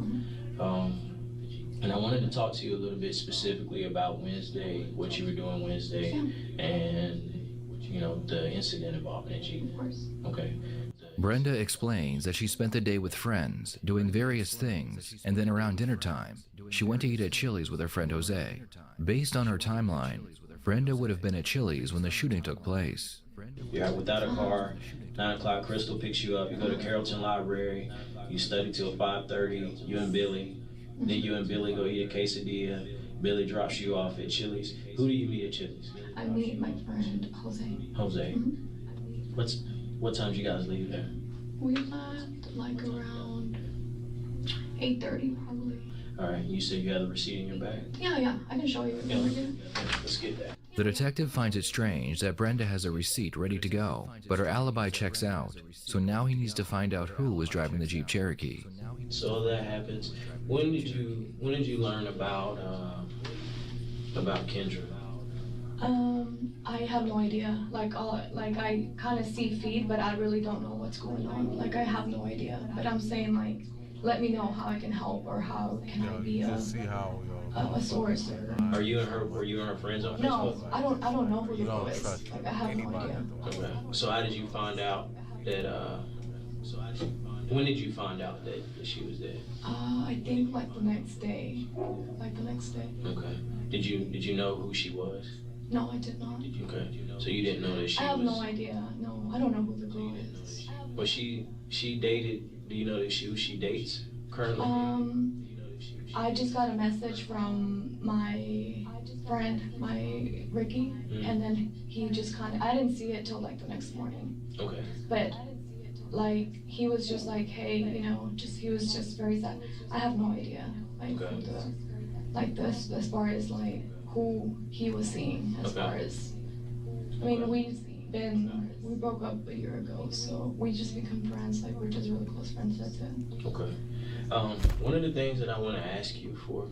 And I wanted to talk to you a little bit specifically about Wednesday, what you were doing Wednesday, and the incident involving the Jeep. Okay. Brenda explains that she spent the day with friends, doing various things, and then around dinner time, she went to eat at Chili's with her friend Jose. Based on her timeline, Brenda would have been at Chili's when the shooting took place. You're out without a car, 9 o'clock, Crystal picks you up, you go to Carrollton Library, you study till 5:30, you and Billy, then you and Billy go eat a quesadilla, Billy drops you off at Chili's. Who do you meet at Chili's? I meet my friend Jose. Jose. What time did you guys leave there? We left like around 8:30 probably. All right, you said you had the receipt in your bag? Yeah, I can show you. Yeah, let's get that. The detective finds it strange that Brenda has a receipt ready to go, but her alibi checks out, so now he needs to find out who was driving the Jeep Cherokee. So that happens. When did you learn about Kendra? I have no idea. I kind of see feed, but I really don't know what's going on. Like, I have no idea. But I'm saying, like, let me know how I can help, or how can I be a source. Are you and her friends on Facebook? No, I don't know who the girl is. Like, I have no idea. Okay. So how did you find out that? When did you find out that she was dead? I think like the next day. Okay. Did you know who she was? No, I did not. Okay. So you didn't know that she was... I have no idea. No, I don't know who the girl is. But she dated... Do you know who she dates currently? I just got a message from my friend, Ricky, and then he just kind of... I didn't see it till like the next morning. Okay. But like, he was just like, hey, he was just very sad. I have no idea. Like, okay. As far as like, who he was seeing, as far as, I mean, we broke up a year ago, so we just become friends. Like, we're just really close friends. That's it. Okay. One of the things that I want to ask you for,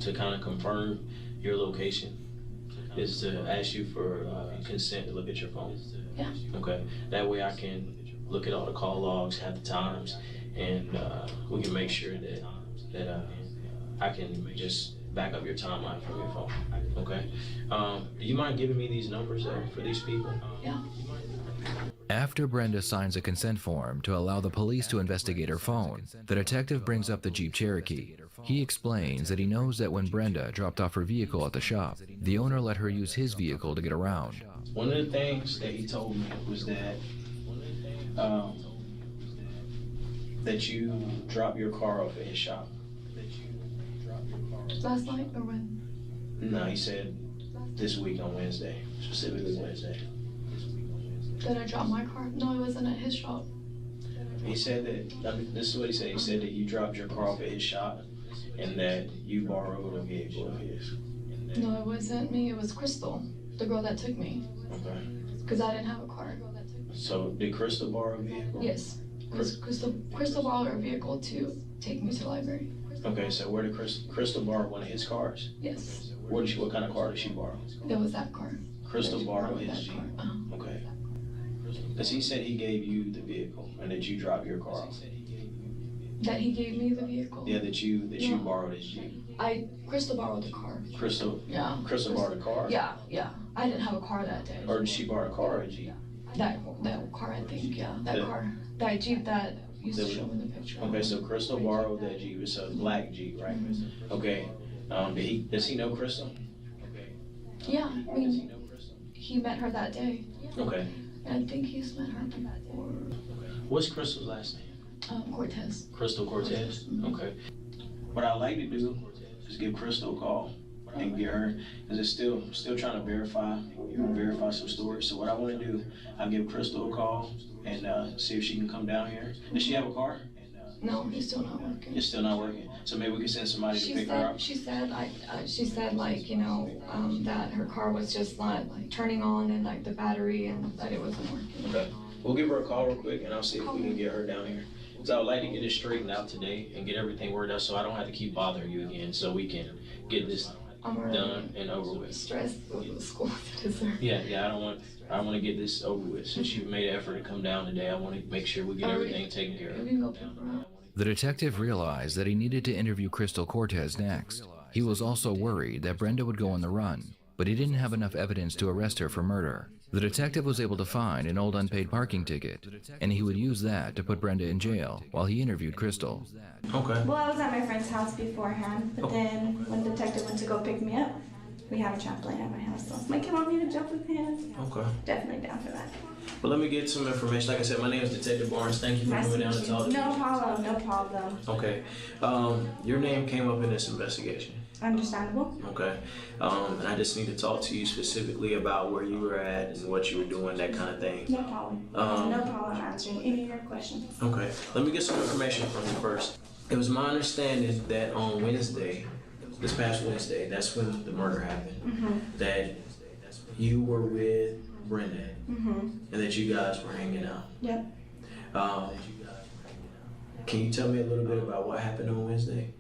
to kind of confirm your location is to ask you for consent to look at your phone. Yeah. Okay. That way I can look at all the call logs, have the times, and we can make sure that I can just back up your timeline from your phone. Okay. Do you mind giving me these numbers there for these people? Yeah. After Brenda signs a consent form to allow the police to investigate her phone, the detective brings up the Jeep Cherokee. He explains that he knows that when Brenda dropped off her vehicle at the shop, the owner let her use his vehicle to get around. One of the things that he told me was that that you dropped your car off at his shop. Last night or when? No, he said this week on Wednesday, specifically Wednesday. Did I drop my car? No, it wasn't at his shop. He said that, this is what he said. He said that you dropped your car off at his shop and that you borrowed a vehicle of his. No, it wasn't me. It was Crystal, the girl that took me. Okay. Because I didn't have a car. So did Crystal borrow a vehicle? Yes. Crystal borrowed her vehicle to take me to the library. Okay, so where did Crystal borrow one of his cars? Yes. What kind of car did she borrow? It was that car. Crystal borrowed his Jeep. Okay. Because he said he gave you the vehicle and that you dropped your car off. That he gave me the vehicle? Yeah, that you borrowed his Jeep. Crystal borrowed the car. Crystal? Yeah. Crystal borrowed a car? Yeah. I didn't have a car that day. Or did she borrow a car or a Jeep? That car, I think, yeah. That car. That Jeep that used to show in the picture. Okay, so Crystal borrowed that Jeep. It's a black Jeep, right? Okay. Does he know Crystal? Yeah, I mean, he met her that day. Okay. And I think he's met her before. What's Crystal's last name? Cortez. Crystal Cortez? Okay. What I like to do is give Crystal a call and get her, because it's still trying to verify some stories. So what I want to do, I'll give Crystal a call and see if she can come down here. Does she have a car? No, it's still not working. It's still not working. So maybe we can send somebody to pick her up. She said like, you know, that her car was just not turning on and like the battery and that it wasn't working. Okay. We'll give her a call real quick and I'll see if we can get her down here. So I would like to get it straightened out today and get everything worked out so I don't have to keep bothering you again, so we can get this done and over with. Stressed with the school deserve. Yeah, I want to get this over with. Since you've made an effort to come down today, I want to make sure we get everything taken care of. The detective realized that he needed to interview Crystal Cortez next. He was also worried that Brenda would go on the run, but he didn't have enough evidence to arrest her for murder. The detective was able to find an old unpaid parking ticket, and he would use that to put Brenda in jail while he interviewed Crystal. Okay. Well, I was at my friend's house beforehand, but then when the detective went to go pick me up, we have a trampoline at my house, so I'm like, come on, me to jump with him. Okay. Definitely down for that. Well, let me get some information. Like I said, my name is Detective Barnes. Thank you for coming down and talking. No problem, no problem. Okay. Your name came up in this investigation. Understandable. Okay. And I just need to talk to you specifically about where you were at and what you were doing, that kind of thing. No problem. No problem answering any of your questions. Okay. Let me get some information from you first. It was my understanding that on Wednesday, this past Wednesday, that's when the murder happened, that you were with Brenda and that you guys were hanging out. Yep. Can you tell me a little bit about what happened on Wednesday?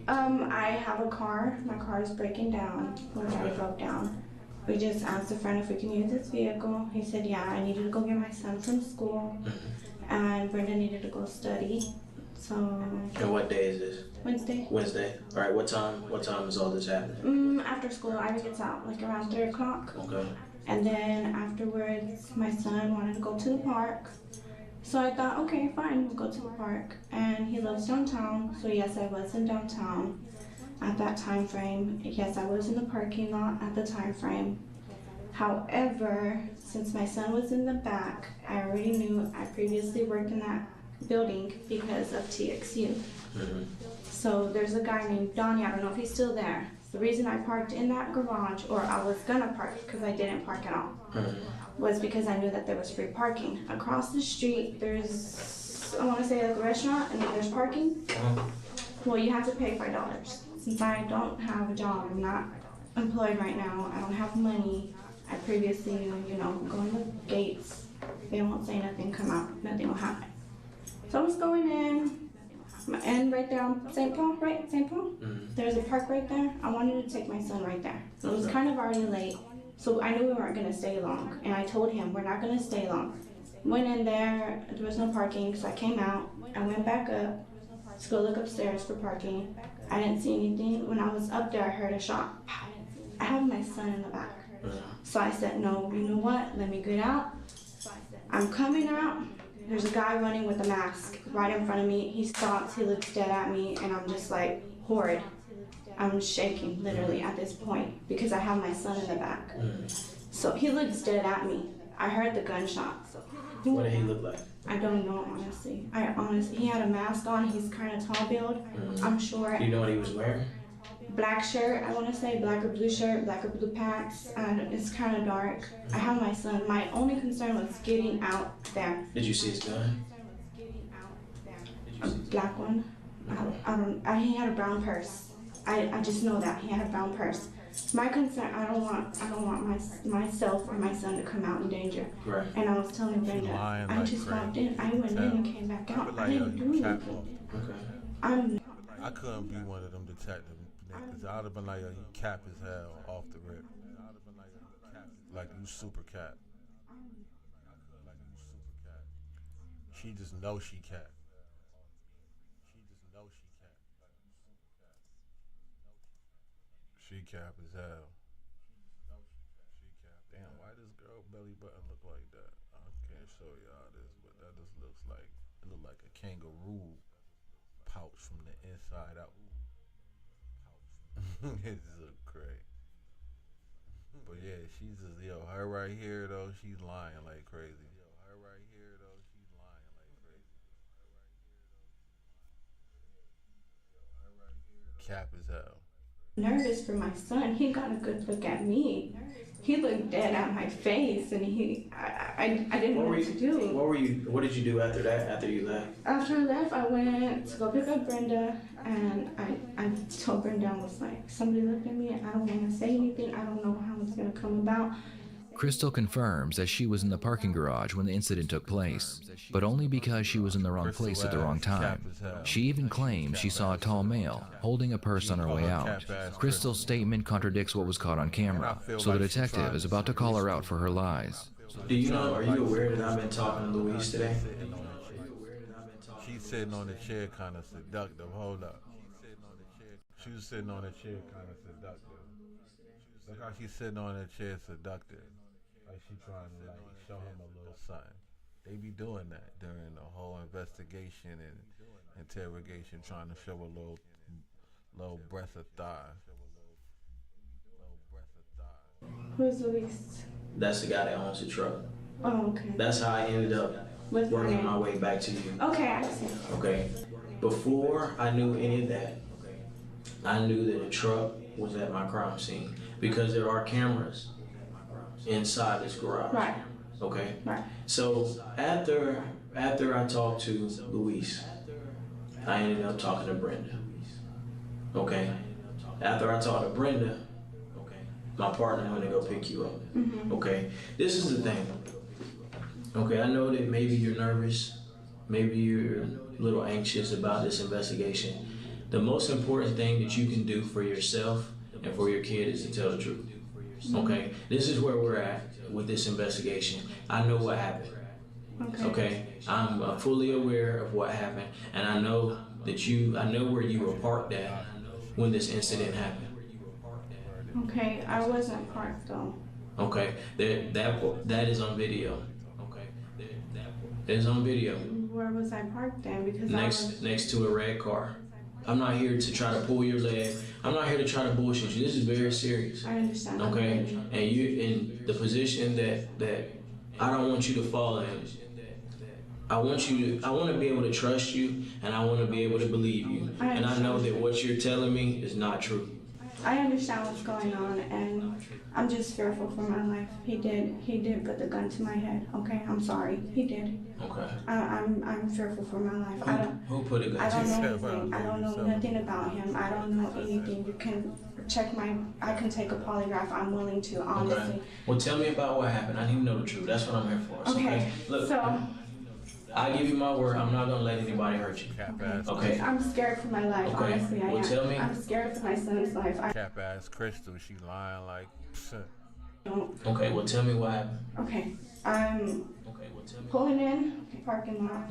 I have a car. My car is breaking down. When it broke down, we just asked a friend if we can use his vehicle. He said, yeah, I needed to go get my son from school, and Brenda needed to go study. So. And what day is this? Wednesday. Wednesday. All right. What time is all this happening? After school, Ivy gets out like around 3 o'clock. Okay. And then afterwards, my son wanted to go to the park. So I thought, okay, fine, we'll go to the park. And he lives downtown, so yes, I was in downtown at that time frame. Yes, I was in the parking lot at the time frame. However, since my son was in the back, I already knew I previously worked in that building because of TXU. So there's a guy named Donnie, I don't know if he's still there. The reason I parked in that garage, or I was gonna park because I didn't park at all, was because I knew that there was free parking. Across the street, there's, I wanna say like a restaurant, and then there's parking. Well, you have to pay $5. Since I don't have a job, I'm not employed right now, I don't have money, I previously knew, you know, go in the gates, they won't say nothing, come out, nothing will happen. So I was going in, And right there on St. Paul, right? St. Paul? There's a park right there. I wanted to take my son right there. It was kind of already late, so I knew we weren't gonna stay long. And I told him, we're not gonna stay long. Went in there was no parking, so I came out. I went back up to go look upstairs for parking. I didn't see anything. When I was up there, I heard a shot. I have my son in the back. So I said, no, you know what? Let me get out. I'm coming out. There's a guy running with a mask right in front of me. He stops, he looks dead at me, and I'm just like, horrid. I'm shaking, literally, at this point, because I have my son in the back. So he looks dead at me. I heard the gunshots. What did he look like? I don't know, honestly. He had a mask on. He's kind of tall build. I'm sure. Do you know what he was wearing? Black shirt, I want to say, black or blue shirt, black or blue pants, and it's kind of dark. I have my son. My only concern was getting out there. Did you see his gun? A black one. He had a brown purse. I just know that he had a brown purse. My concern, I don't want myself or my son to come out in danger. Right. And I was telling Brenda, I just walked in, I went in and came back out. I didn't do anything. Okay. I couldn't be one of them detectives, because I'd have been like, yo, you cap as hell off the rip. Like, you super cap. She just knows she cap. She cap as hell. She cap. Damn, why this girl belly button look like that? I can't show y'all this, but that just looks like, it look like a kangaroo pouch from the inside out. It's so crazy. But yeah, she's just, yo, her right here though, she's lying like crazy. Cap as hell. Nervous for my son. He got a good look at me. He looked dead at my face, and I didn't know what to do. What did you do after that? After you left? After I left, I went to go pick up Brenda, and I told Brenda, I was like, somebody looked at me, and I don't want to say anything. I don't know how it's gonna come about. Crystal confirms that she was in the parking garage when the incident took place, but only because she was in the wrong place at the wrong time. She even claims she saw a tall male holding a purse on her way out. Crystal's statement contradicts what was caught on camera, so the detective is about to call her out for her lies. Do you know, are you aware that I've been talking to Louise today? She's sitting on the chair kind of seductive. Hold up. She was sitting on the chair kind of seductive. Look how she's sitting on the chair seductive. Like she trying to like show him a little something. They be doing that during the whole investigation and interrogation, trying to show a little breath of thigh. Who's Luis? That's the guy that owns the truck. Oh, okay. That's how I ended up working my way back to you. Okay, I see. Okay. Before I knew any of that, I knew that a truck was at my crime scene because there are cameras inside this garage. Right. Okay. Right. So after I talked to Luis, I ended up talking to Brenda. Okay. After I talked to Brenda, my partner went to go pick you up. Okay. This is the thing. Okay, I know that maybe you're nervous, maybe you're a little anxious about this investigation. The most important thing that you can do for yourself and for your kid is to tell the truth. Okay, this is where we're at with this investigation. I know what happened. Okay, I'm fully aware of what happened, and I know that I know where you were parked at when this incident happened. Okay, I wasn't parked though. Okay, that is on video. Okay, that is on video. Where was I parked then? Because next to a red car. I'm not here to try to pull your leg. I'm not here to try to bullshit you. This is very serious. I understand. Okay, and you in the position that I don't want you to fall in. I want to be able to trust you, and I want to be able to believe you. And I know that what you're telling me is not true. I understand what's going on, and I'm just fearful for my life. He did put the gun to my head. Okay, I'm sorry. He did. Okay. I'm fearful for my life. Who put a gun to your head? I don't know nothing about him. I don't know anything. You can check I can take a polygraph. I'm willing to, honestly. Okay. Well, tell me about what happened. I need to know the truth. That's what I'm here for. Okay. Look, so I give you my word, I'm not gonna let anybody hurt you. Okay. I'm scared for my life, Okay. honestly. Well, tell me. I'm scared for my son's life. Cap ass Crystal, she lying like. Okay, well tell me what happened. Okay, I'm pulling in the parking lot.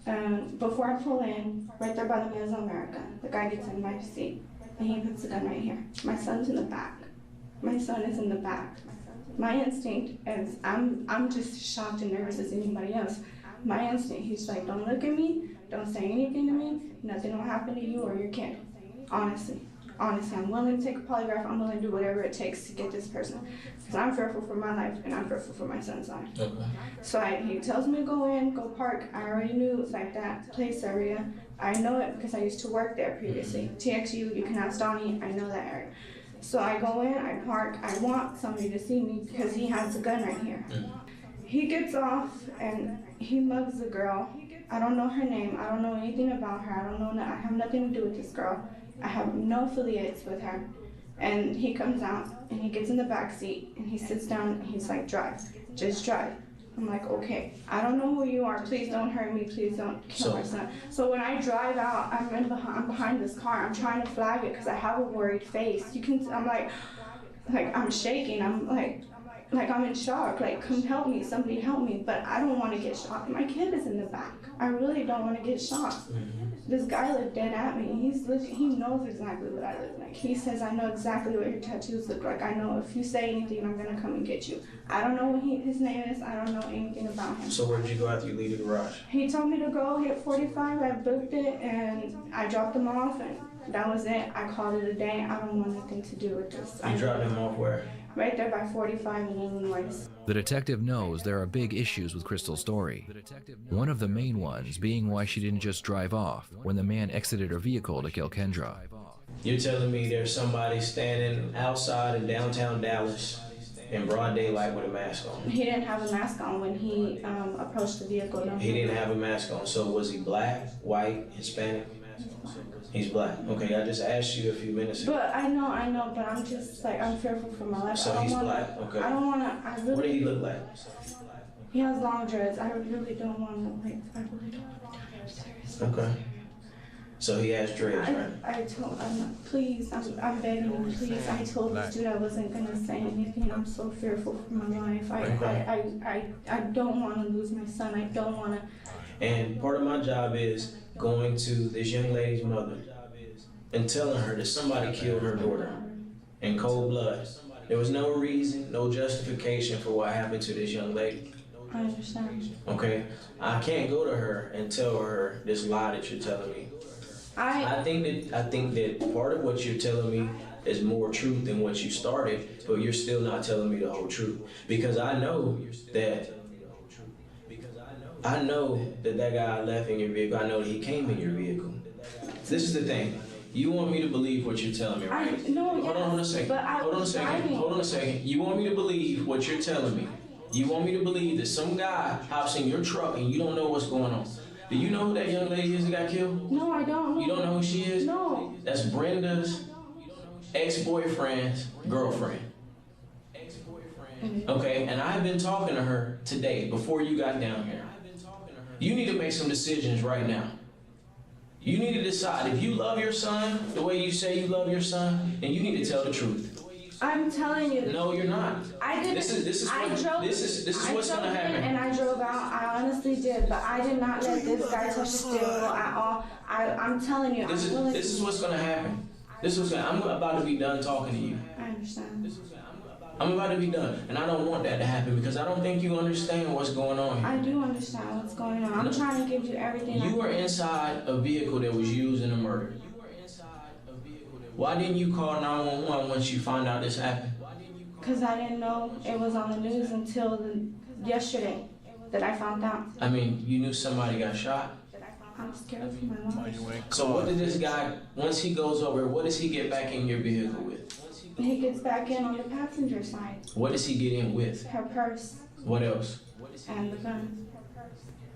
And before I pull in, right there by the Mesoamerica, the guy gets in my seat and he puts the gun right here. My son's in the back. My son is in the back. My instinct is, I'm just shocked and nervous as anybody else. My instinct, he's like, don't look at me, don't say anything to me, nothing will happen to you or your kid. Honestly, I'm willing to take a polygraph, I'm willing to do whatever it takes to get this person. Because I'm fearful for my life and I'm fearful for my son's life. Okay. So he tells me to go in, go park. I already knew it was like that place area. I know it because I used to work there previously. TXU, you can ask Donnie, I know that area. So I go in, I park, I want somebody to see me because he has a gun right here. He gets off and he mugs the girl. I don't know her name, I don't know anything about her, I have nothing to do with this girl. I have no affiliates with her. And he comes out and he gets in the back seat and he sits down and he's like, drive, just drive. I'm like, okay, I don't know who you are, please don't hurt me, please don't kill my son. So when I drive out, I'm behind this car, I'm trying to flag it because I have a worried face. I'm like I'm shaking, I'm like I'm in shock, like come help me, somebody help me, but I don't want to get shot. My kid is in the back, I really don't want to get shot. This guy looked dead at me, he knows exactly what I look like. He says, I know exactly what your tattoos look like, I know if you say anything, I'm gonna come and get you. I don't know what his name is, I don't know anything about him. So where did you go after you leave the garage? He told me to go hit 45, I booked it, and I dropped him off, and that was it. I called it a day, I don't want nothing to do with this. You dropped him off where? Right there by 45 in Illinois. The detective knows there are big issues with Crystal's story. One of the main ones being why she didn't just drive off when the man exited her vehicle to kill Kendra. You're telling me there's somebody standing outside in downtown Dallas in broad daylight with a mask on? He didn't have a mask on when he approached the vehicle. No. He didn't have a mask on, so was he black, white, Hispanic? He's black. Okay, I just asked you a few minutes ago. But I know, but I'm just like, I'm fearful for my life. So he's black, okay. I don't wanna, What did he look like? He has long dreads. I really don't wanna, I'm serious. Okay. So he has dreads, right? I told him, please, I'm begging you, please. I told this dude I wasn't gonna say anything. I'm so fearful for my life. I don't wanna lose my son. I don't wanna. And part of my job is going to this young lady's mother and telling her that somebody killed her daughter in cold blood. There was no reason, no justification for what happened to this young lady. I understand. Okay? I can't go to her and tell her this lie that you're telling me. I think that part of what you're telling me is more truth than what you started, but you're still not telling me the whole truth. Because I know that that guy left in your vehicle. I know that he came in your vehicle. This is the thing. You want me to believe what you're telling me, right? Hold on a second. You want me to believe what you're telling me. You want me to believe that some guy hops in your truck and you don't know what's going on. Do you know who that young lady is that got killed? No, I don't. You don't know who she is? No. That's Brenda's ex-boyfriend's girlfriend. Okay, and I've been talking to her today before you got down here. You need to make some decisions right now. You need to decide if you love your son the way you say you love your son, then you need to tell the truth. I'm telling you. No, you're not. I didn't. This is what's gonna happen. And I drove out. I honestly did, but I did not let this guy touch the steering wheel at all. I'm telling you. This is what's gonna happen. I'm about to be done talking to you. I understand. I'm about to be done, and I don't want that to happen because I don't think you understand what's going on here. I do understand what's going on. I'm trying to give you everything. You were inside a vehicle that was used in a murder. Why didn't you call 911 once you found out this happened? Because I didn't know it was on the news until yesterday that I found out. I mean, you knew somebody got shot? I'm scared for my life. So what did this guy, once he goes over, what does he get back in your vehicle with? He gets back in on the passenger side. What does he get in with? Her purse. What else? And the gun.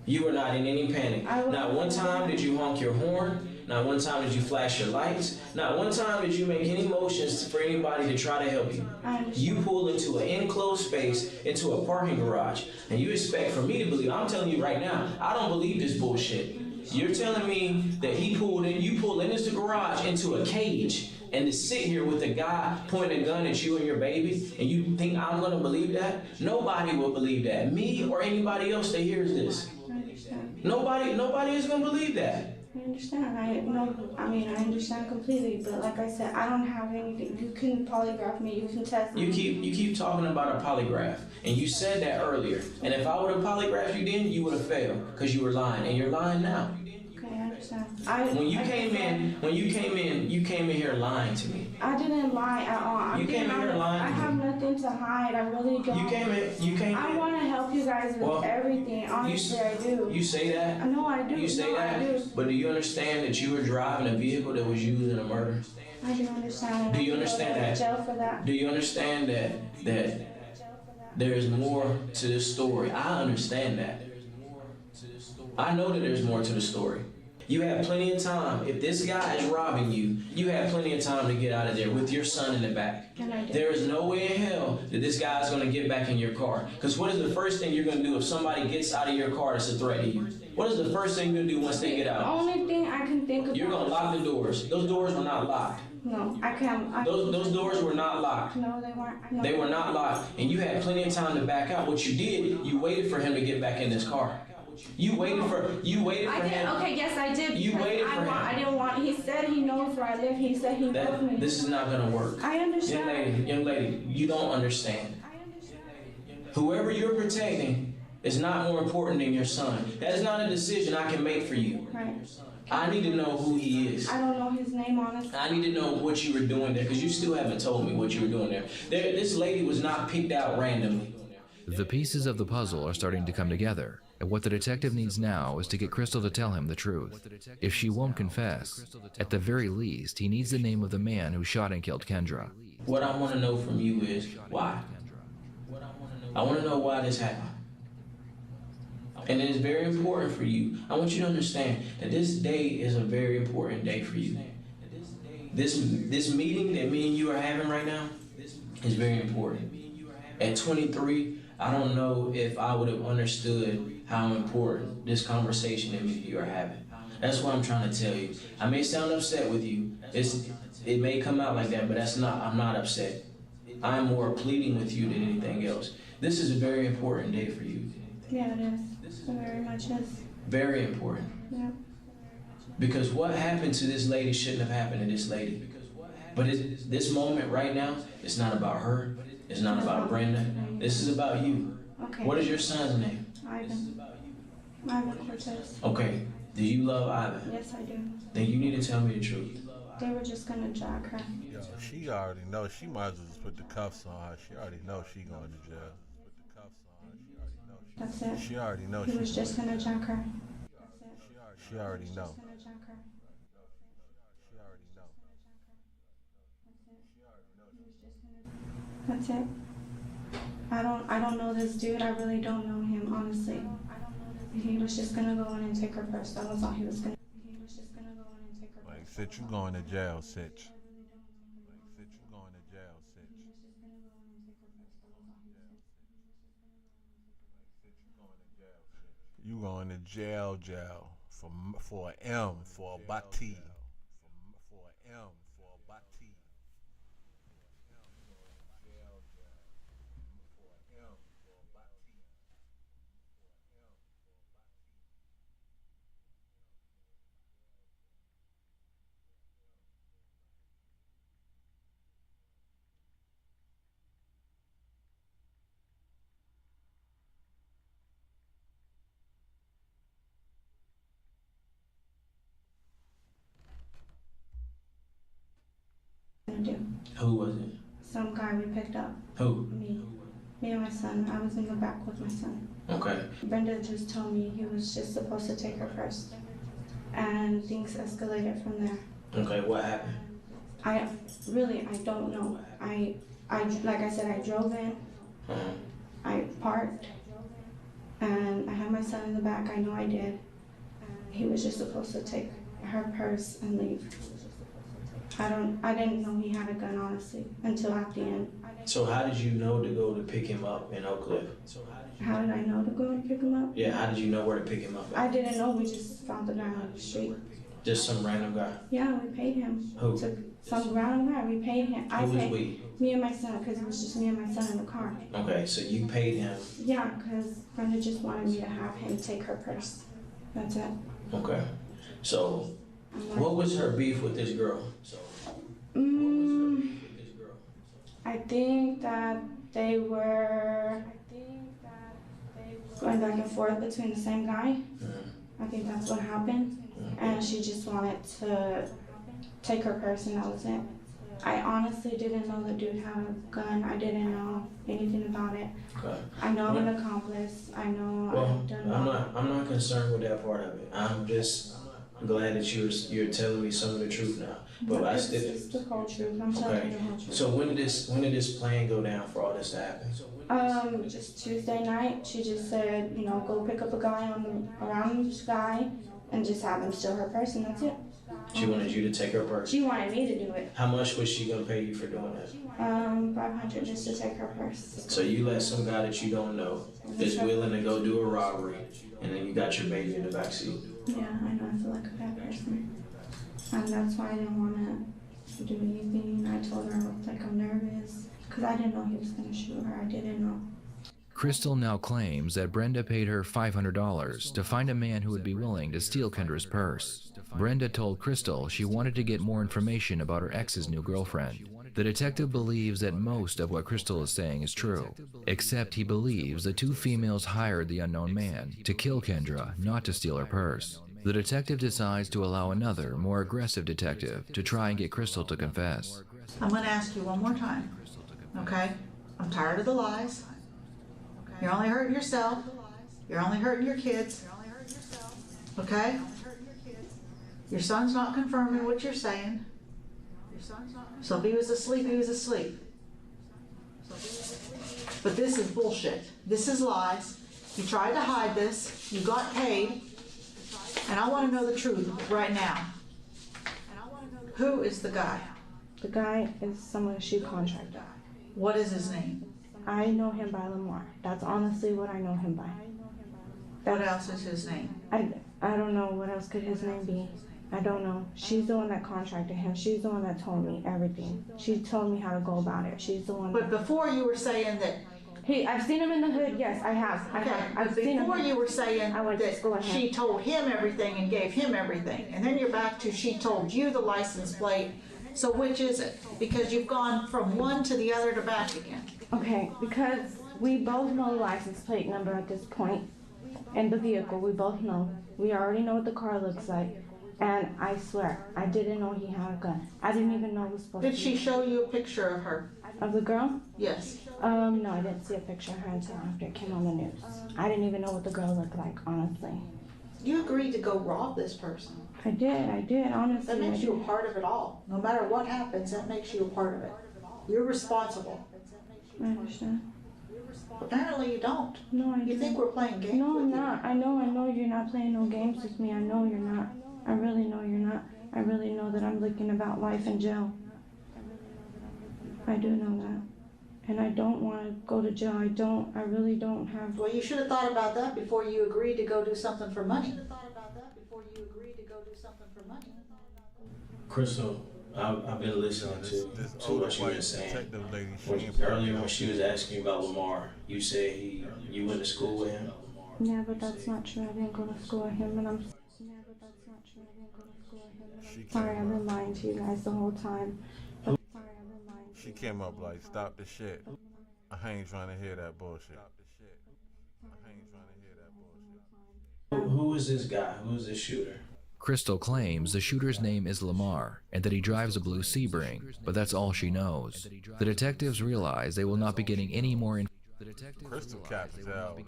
You were not in any panic. Not one time did you honk your horn. Not one time did you flash your lights. Not one time did you make any motions for anybody to try to help you. You pull into an enclosed space, into a parking garage, and you expect for me to believe. I'm telling you right now, I don't believe this bullshit. You're telling me that you pulled in this garage into a cage and to sit here with a guy pointing a gun at you and your baby, and you think I'm gonna believe that? Nobody will believe that. Me or anybody else that hears this. Nobody is gonna believe that. I understand. I understand completely. But like I said, I don't have anything. You can polygraph me. You can test me. You keep talking about a polygraph, and you said that earlier. And if I would have polygraphed you then, you would have failed because you were lying, and you're lying now. Okay, I understand. When you came in here lying to me. I didn't lie at all. You came in here lying. I have nothing to hide. I really don't. You came in. I want to help you guys with everything. Honestly, I do. You say that? No, I do. You say that? I do. But do you understand that you were driving a vehicle that was used in a murder? I do understand. Do you understand that? Jail for that. Do you understand that there's more to this story? I understand that. I know that there's more to the story. You have plenty of time. If this guy is robbing you, you have plenty of time to get out of there with your son in the back. There is no way in hell that this guy is going to get back in your car. Because what is the first thing you're going to do if somebody gets out of your car that's a threat to you? What is the first thing you're going to do once they get out? The only thing I can think of. You're going to lock the doors. Those doors were not locked. No, I can't. Those doors were not locked. No, they weren't. No. They were not locked. And you had plenty of time to back out. What you did, you waited for him to get back in this car. You waited for him. Okay, yes, I did. You waited for him. I didn't want. He said he knows where I live. He said he knows me. This is not gonna work. I understand. Young lady, you don't understand. Whoever you're protecting is not more important than your son. That is not a decision I can make for you. Right. I need to know who he is. I don't know his name, honestly. I need to know what you were doing there, because you still haven't told me what you were doing there. This lady was not picked out randomly. The pieces of the puzzle are starting to come together, and what the detective needs now is to get Crystal to tell him the truth. If she won't confess, at the very least, he needs the name of the man who shot and killed Kendra. What I want to know from you is why. I want to know why this happened. And it is very important for you. I want you to understand that this day is a very important day for you. This meeting that me and you are having right now is very important. At 23, I don't know if I would have understood how important this conversation that me and you are having. That's what I'm trying to tell you. I may sound upset with you. It may come out like that, but I'm not upset. I'm more pleading with you than anything else. This is a very important day for you. Yeah, it is. It very much is. Very important. Yeah. Because what happened to this lady shouldn't have happened to this lady. But this moment right now, it's not about her. It's not about Brenda. This is about you. Okay. What is your son's name? Ivan. Ivan Cortez. Okay. Do you love Ivan? Yes, I do. Then you need to tell me the truth. They were just gonna jack her. Yo, she already knows. She might as well just put the cuffs on her. She already knows she going to jail. That's it. She already knows. He was just gonna jack her. She already know. That's it. I don't know this dude. I really don't know him, honestly. He was just gonna go in and take her first. That was all he was gonna. Like, Sitch, you going to jail, Sitch. Sitch, you going to jail, Sitch. You going to jail for an M, for a bati. For an M, for a bati. Do. Who was it? Some guy we picked up. Who? Me and my son. I was in the back with my son. Okay. Brenda just told me he was just supposed to take her first. And things escalated from there. Okay, what happened? I don't know. I like I said, I drove in. I parked. And I had my son in the back. I know I did. He was just supposed to take her purse and leave. I didn't know he had a gun, honestly, until at the end. So how did you know to go to pick him up in Oak Cliff? How did I know to go and pick him up? Yeah, how did you know where to pick him up at? I didn't know, we just found the guy on the street. Just some random guy? Yeah, we paid him. Who? Some random guy, we paid him. Who was we? Me and my son, because it was just me and my son in the car. Okay, so you paid him. Yeah, because Brenda just wanted me to have him take her purse. That's it. Okay. So, what was her beef with this girl? I think that they were going back and forth between the same guy. I think that's what happened. And she just wanted to take her purse and that was it. I honestly didn't know the dude had a gun. I didn't know anything about it. Okay. I know I'm an accomplice. I know I've done I'm not concerned with that part of it. I'm just glad that you're telling me some of the truth now. But I still. It's the whole truth. I'm telling you the whole truth. So when did this plan go down for all this to happen? Just Tuesday night. She just said, you know, go pick up a guy around the sky and just have him steal her purse, and that's it. She wanted you to take her purse? She wanted me to do it. How much was she gonna pay you for doing that? $500 just to take her purse. So you let some guy that you don't know is willing to go do a robbery, and then you got your baby in the backseat. Yeah, I know. I feel like a bad person. And that's why I didn't want to do anything. I told her, like, I'm nervous. Because I didn't know he was going to shoot her. I didn't know. Crystal now claims that Brenda paid her $500 to find a man who would be willing to steal Kendra's purse. Brenda told Crystal she wanted to get more information about her ex's new girlfriend. The detective believes that most of what Crystal is saying is true, except he believes the two females hired the unknown man to kill Kendra, not to steal her purse. The detective decides to allow another, more aggressive detective to try and get Crystal to confess. I'm going to ask you one more time, okay? I'm tired of the lies. You're only hurting yourself. You're only hurting your kids. Okay? Your son's not confirming what you're saying. So if he was asleep, he was asleep. But this is bullshit. This is lies. You tried to hide this. You got paid. And I want to know the truth right now. Who is the guy? The guy is someone she contracted. What is his name? I know him by Lamar. That's honestly what I know him by. What else is his name? I don't know what else could his name be. I don't know. She's the one that contracted him. She's the one that told me everything. She told me how to go about it. She's the one. But before you were saying that. I've seen him in the hood. Yes, I have. I've seen him. Before you were saying that she told him everything and gave him everything, and then you're back to she told you the license plate. So which is it? Because you've gone from one to the other to back again. Okay, because we both know the license plate number at this point, and the vehicle. We both know. We already know what the car looks like. And I swear, I didn't know he had a gun. I didn't even know it was supposed to be. Did she show you a picture of her? Of the girl? Yes. No, I didn't see a picture of her until after it came on the news. I didn't even know what the girl looked like, honestly. You agreed to go rob this person. I did, honestly. That makes you a part of it all. No matter what happens, that makes you a part of it. You're responsible. I understand. Apparently you don't. No, I You think we're playing games No, I'm with not. I know you're not playing no games with me. I know you're not. I really know you're not. I really know that I'm looking about life in jail. I do know that. And I don't want to go to jail. I really don't have... Well, you should have thought about that before you agreed to go do something for money. Crystal, I've been listening to what you were saying. Earlier when she was asking you about Lamar, you said you went to school with him? Yeah, but that's not true. I didn't go to school with him, and I'm... Sorry, I've been lying to you guys the whole time. She came up like, stop the shit. I ain't trying to hear that bullshit. Who is this guy? Who is this shooter? Crystal claims the shooter's name is Lamar and that he drives a blue Sebring, but that's all she knows. The detectives realize they will not be getting any more Crystal cap is out.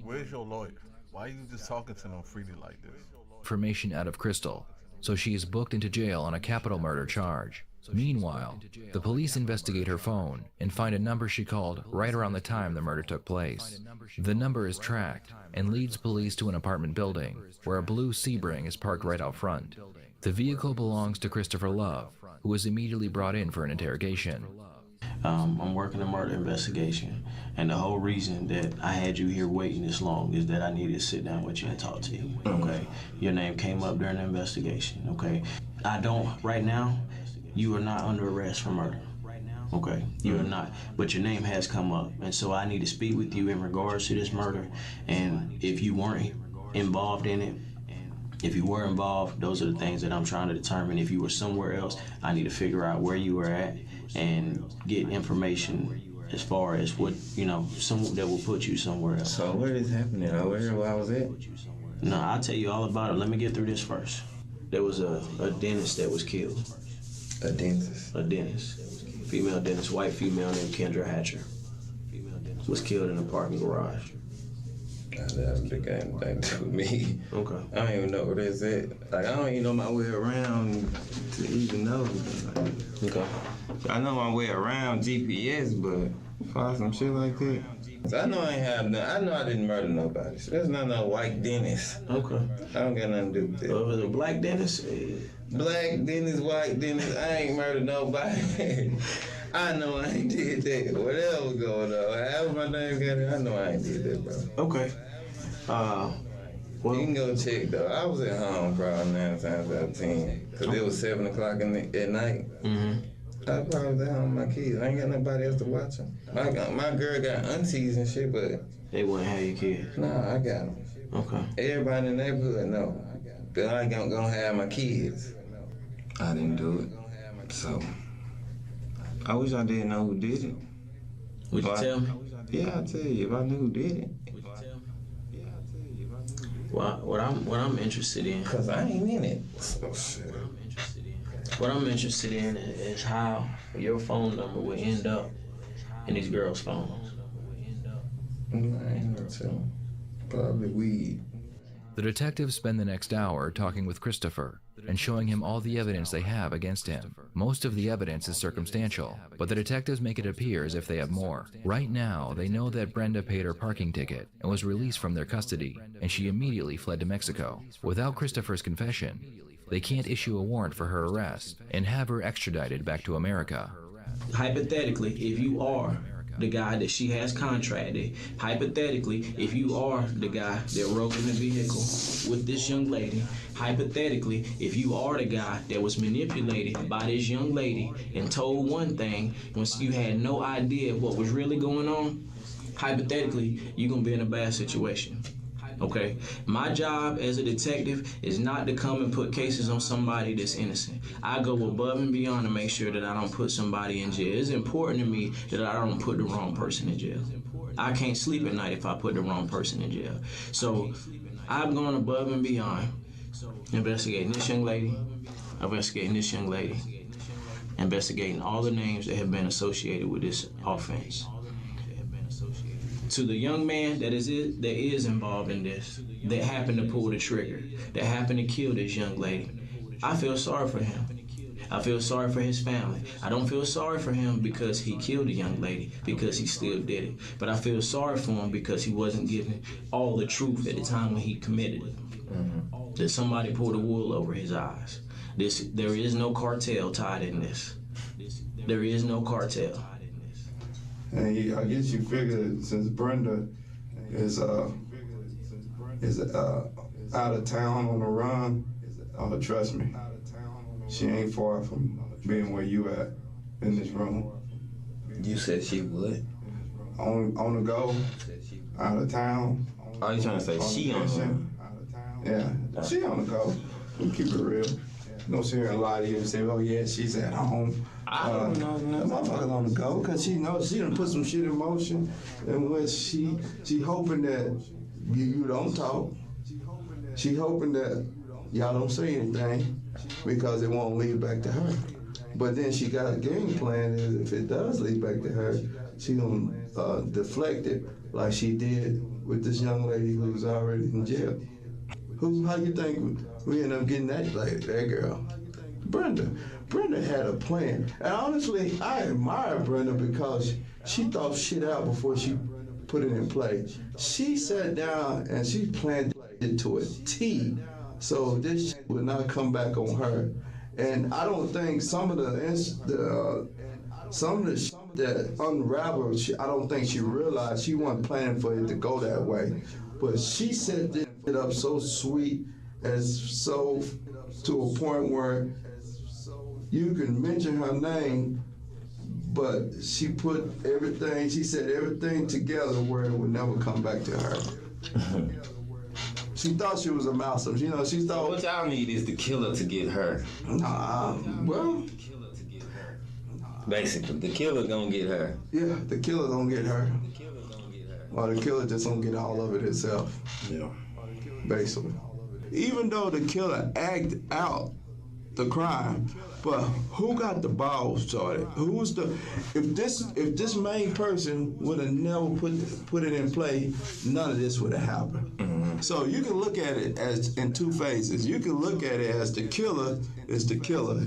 Where's your lawyer? Why are you just talking to them freely like this? information out of Crystal, so she is booked into jail on a capital murder charge. Meanwhile, the police investigate her phone and find a number she called right around the time the murder took place. The number is tracked and leads police to an apartment building where a blue Sebring is parked right out front. The vehicle belongs to Christopher Love, who was immediately brought in for an interrogation. I'm working a murder investigation, and the whole reason that I had you here waiting this long is that I needed to sit down with you and talk to you, okay? Your name came up during the investigation, okay? Right now, you are not under arrest for murder, okay? You are not, but your name has come up, and so I need to speak with you in regards to this murder, and if you weren't involved in it, if you were involved, those are the things that I'm trying to determine. If you were somewhere else, I need to figure out where you were at and get information as far as what, some that will put you somewhere else. So what is happening over here where I was at? No, I'll tell you all about it. Let me get through this first. There was a dentist that was killed. A dentist? A dentist. Female dentist, white female named Kendra Hatcher. Was killed in a parking garage. That was the game thing to me. Okay. I don't even know where that's at. Like, I don't even know my way around to even know. Okay. I know my way around GPS, but for some shit like that. So I know I ain't have nothing. I know I didn't murder nobody. So that's not no white dentist. Okay. I don't got nothing to do with that. So if it's a black dentist? Black dentist, white dentist, I ain't murdered nobody. I know I ain't did that. Whatever was going on. However my name got it, I know I ain't did that, bro. Okay. You can go check, though. I was at home probably 9 times out of 10. Because it was 7 o'clock at night. Mm-hmm. I probably was at home with my kids. I ain't got nobody else to watch them. My girl got aunties and shit, but... They wouldn't have your kids? Nah, I got them. Okay. Everybody in the neighborhood know. But I ain't gonna have my kids. I didn't do it. So... I wish I didn't know who did it. Would you tell me? Yeah, I'll tell you if I knew who did it. Would you tell me? Well, what I'm interested in. Cause I ain't in it. Oh shit. What I'm interested in is how your phone number would end up in these girls' phones. I ain't gonna tell. Probably weed. The detectives spend the next hour talking with Christopher and showing him all the evidence they have against him. Most of the evidence is circumstantial, but the detectives make it appear as if they have more. Right now, they know that Brenda paid her parking ticket and was released from their custody, and she immediately fled to Mexico. Without Christopher's confession, they can't issue a warrant for her arrest and have her extradited back to America. Hypothetically, if you are the guy that she has contracted, hypothetically, if you are the guy that rode in the vehicle with this young lady, hypothetically, if you are the guy that was manipulated by this young lady and told one thing once you had no idea what was really going on, hypothetically, you're gonna be in a bad situation. Okay? My job as a detective is not to come and put cases on somebody that's innocent. I go above and beyond to make sure that I don't put somebody in jail. It's important to me that I don't put the wrong person in jail. I can't sleep at night if I put the wrong person in jail. So I've gone above and beyond investigating this young lady, investigating all the names that have been associated with this offense. To the young man that is involved in this, that happened to pull the trigger, that happened to kill this young lady, I feel sorry for him. I feel sorry for his family. I don't feel sorry for him because he killed a young lady, because he still did it. But I feel sorry for him because he wasn't given all the truth at the time when he committed it. Mm-hmm. That somebody pulled the wool over his eyes. There is no cartel tied in this. There is no cartel. And I guess you figured since Brenda is out of town on the run, trust me, she ain't far from being where you at in this room. You said she would? On the go, out of town. Oh, you trying to say she on the run? Yeah, she on the go. We keep it real. Don't sit here and lie to you and say, oh yeah, she's at home. I don't know. The motherfucker's on the go because she knows she done put some shit in motion in which she hoping that you don't talk. She hoping that y'all don't say anything because it won't lead back to her. But then she got a game plan is if it does lead back to her, she gonna deflect it like she did with this young lady who's already in jail. How you think we end up getting that girl? Brenda had a plan. And honestly, I admire Brenda because she thought shit out before she put it in play. She sat down and she planned it to a T. So this shit would not come back on her. And I don't think some of the shit that unraveled, I don't think she realized she wasn't planning for it to go that way. But she set this shit up so sweet, to a point where you can mention her name, but she said everything together where it would never come back to her. She thought she was a mouse. You know, she thought. What y'all need is the killer to get her. Well. Basically, the killer gonna get her. Yeah, the killer gonna get her. Or the killer just gonna get all of it himself. Yeah. Basically. Even though the killer acted out the crime, but who got the balls started? If this main person would have never put it in play, none of this would have happened. Mm-hmm. So you can look at it as in two phases. You can look at it as the killer is the killer.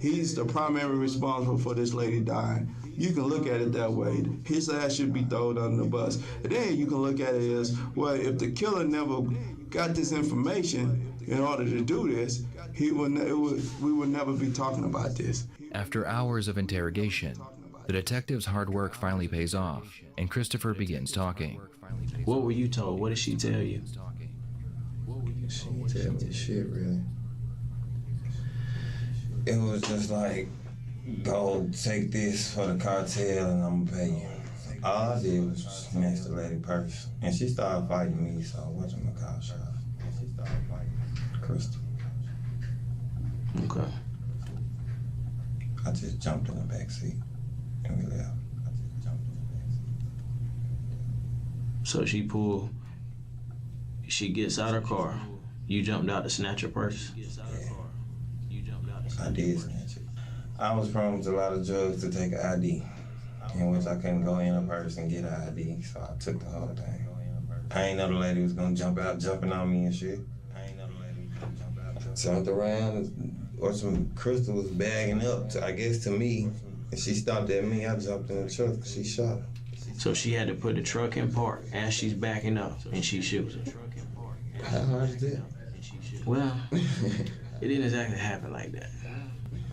He's the primary responsible for this lady dying. You can look at it that way. His ass should be thrown under the bus. And then you can look at it as, well, if the killer never got this information in order to do this, we would never be talking about this. After hours of interrogation, the detective's hard work finally pays off, and Christopher begins talking. What were you told? What did she tell you? She didn't tell me shit, really. It was just like, go take this for the cartel and I'm gonna pay you. All I did was snatch the lady purse. And she started fighting me, so whatchamacallit shot. And she started fighting Crystal. Okay. I just jumped in the back seat and we left. So she gets out of her car. You jumped out to snatch her purse? Yeah. I did snatch it. I was promised a lot of drugs to take an ID, in which I couldn't go in a purse and get an ID, so I took the whole thing. I ain't know the lady was gonna jumping on me and shit. Jumped around, or some crystal was bagging up, I guess to me, and she stopped at me. I jumped in the truck, she shot her. So she had to put the truck in park as she's backing up, and she shoots her. How hard is that? Well, it didn't exactly happen like that.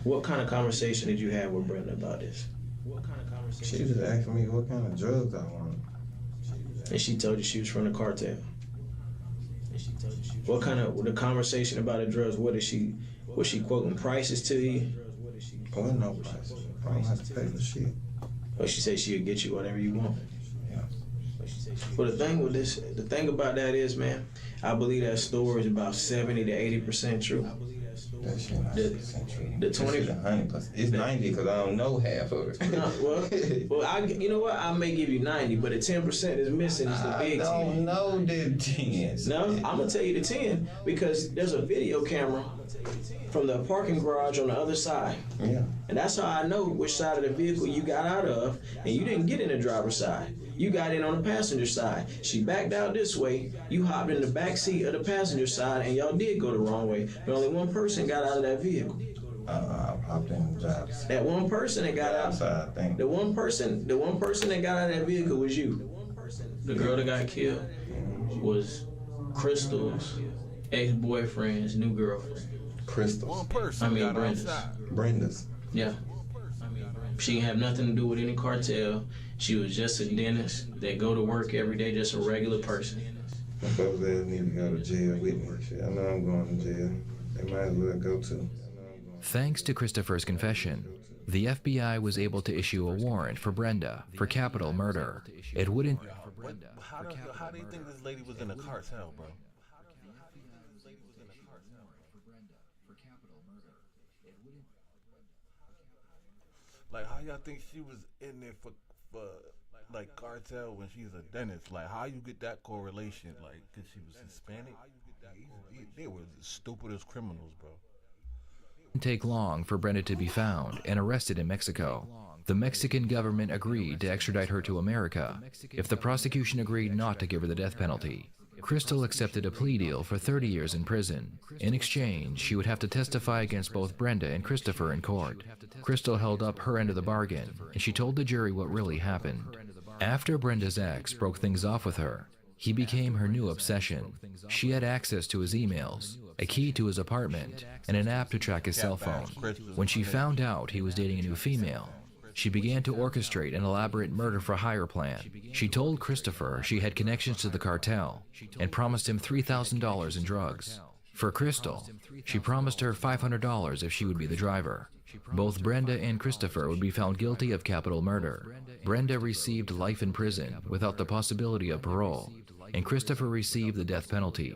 What kind of conversation did you have with Brenda about this? She was asking me what kind of drugs I wanted. And she told you she was from the cartel? What kind of, the conversation about the drugs, was she quoting prices to you? Oh, no prices. I don't have to pay for shit. Or she said she'll get you whatever you want? Yeah. Well, the thing about that is, man, I believe that story is about 70 to 80% true. That shit not true. The 20, 100%. It's 90 because I don't know half of it. You know what? I may give you 90, but the 10% is missing. Is the big 10. I don't know the 10. No, I'm gonna tell you the 10 because there's a video camera from the parking garage on the other side. Yeah. And that's how I know which side of the vehicle you got out of, and you didn't get in the driver's side. You got in on the passenger side. She backed out this way. You hopped in the back seat of the passenger side, and y'all did go the wrong way. But only one person got out of that vehicle. I popped in the driver's side. That one person that got out. I think. The one person that got out of that vehicle was you. The girl that got killed was Crystal's ex-boyfriend's new girlfriend. Crystal's. One person got Brenda's. outside. Brenda's. Yeah. She didn't have nothing to do with any cartel. She was just a dentist that go to work every day, just a regular person. My folks need to go to jail with me. Shit, I know I'm going to jail. They might as well go to. Thanks to Christopher's confession, the FBI was able to issue a warrant for Brenda for capital murder. It wouldn't. How do you think this lady was in a cartel, bro? Like, how y'all think she was in there for like cartel when she's a dentist? Like, how you get that correlation? Like, because she was Hispanic? They were the stupidest criminals, bro. Didn't take long for Brenda to be found and arrested in Mexico. The Mexican government agreed to extradite her to America if the prosecution agreed not to give her the death penalty. Crystal accepted a plea deal for 30 years in prison. In exchange, she would have to testify against both Brenda and Christopher in court. Crystal held up her end of the bargain, and she told the jury what really happened. After Brenda's ex broke things off with her, he became her new obsession. She had access to his emails, a key to his apartment, and an app to track his cell phone. When she found out he was dating a new female, she began to orchestrate an elaborate murder-for-hire plan. She told Christopher she had connections to the cartel and promised him $3,000 in drugs. For Crystal, she promised her $500 if she would be the driver. Both Brenda and Christopher would be found guilty of capital murder. Brenda received life in prison without the possibility of parole, and Christopher received the death penalty.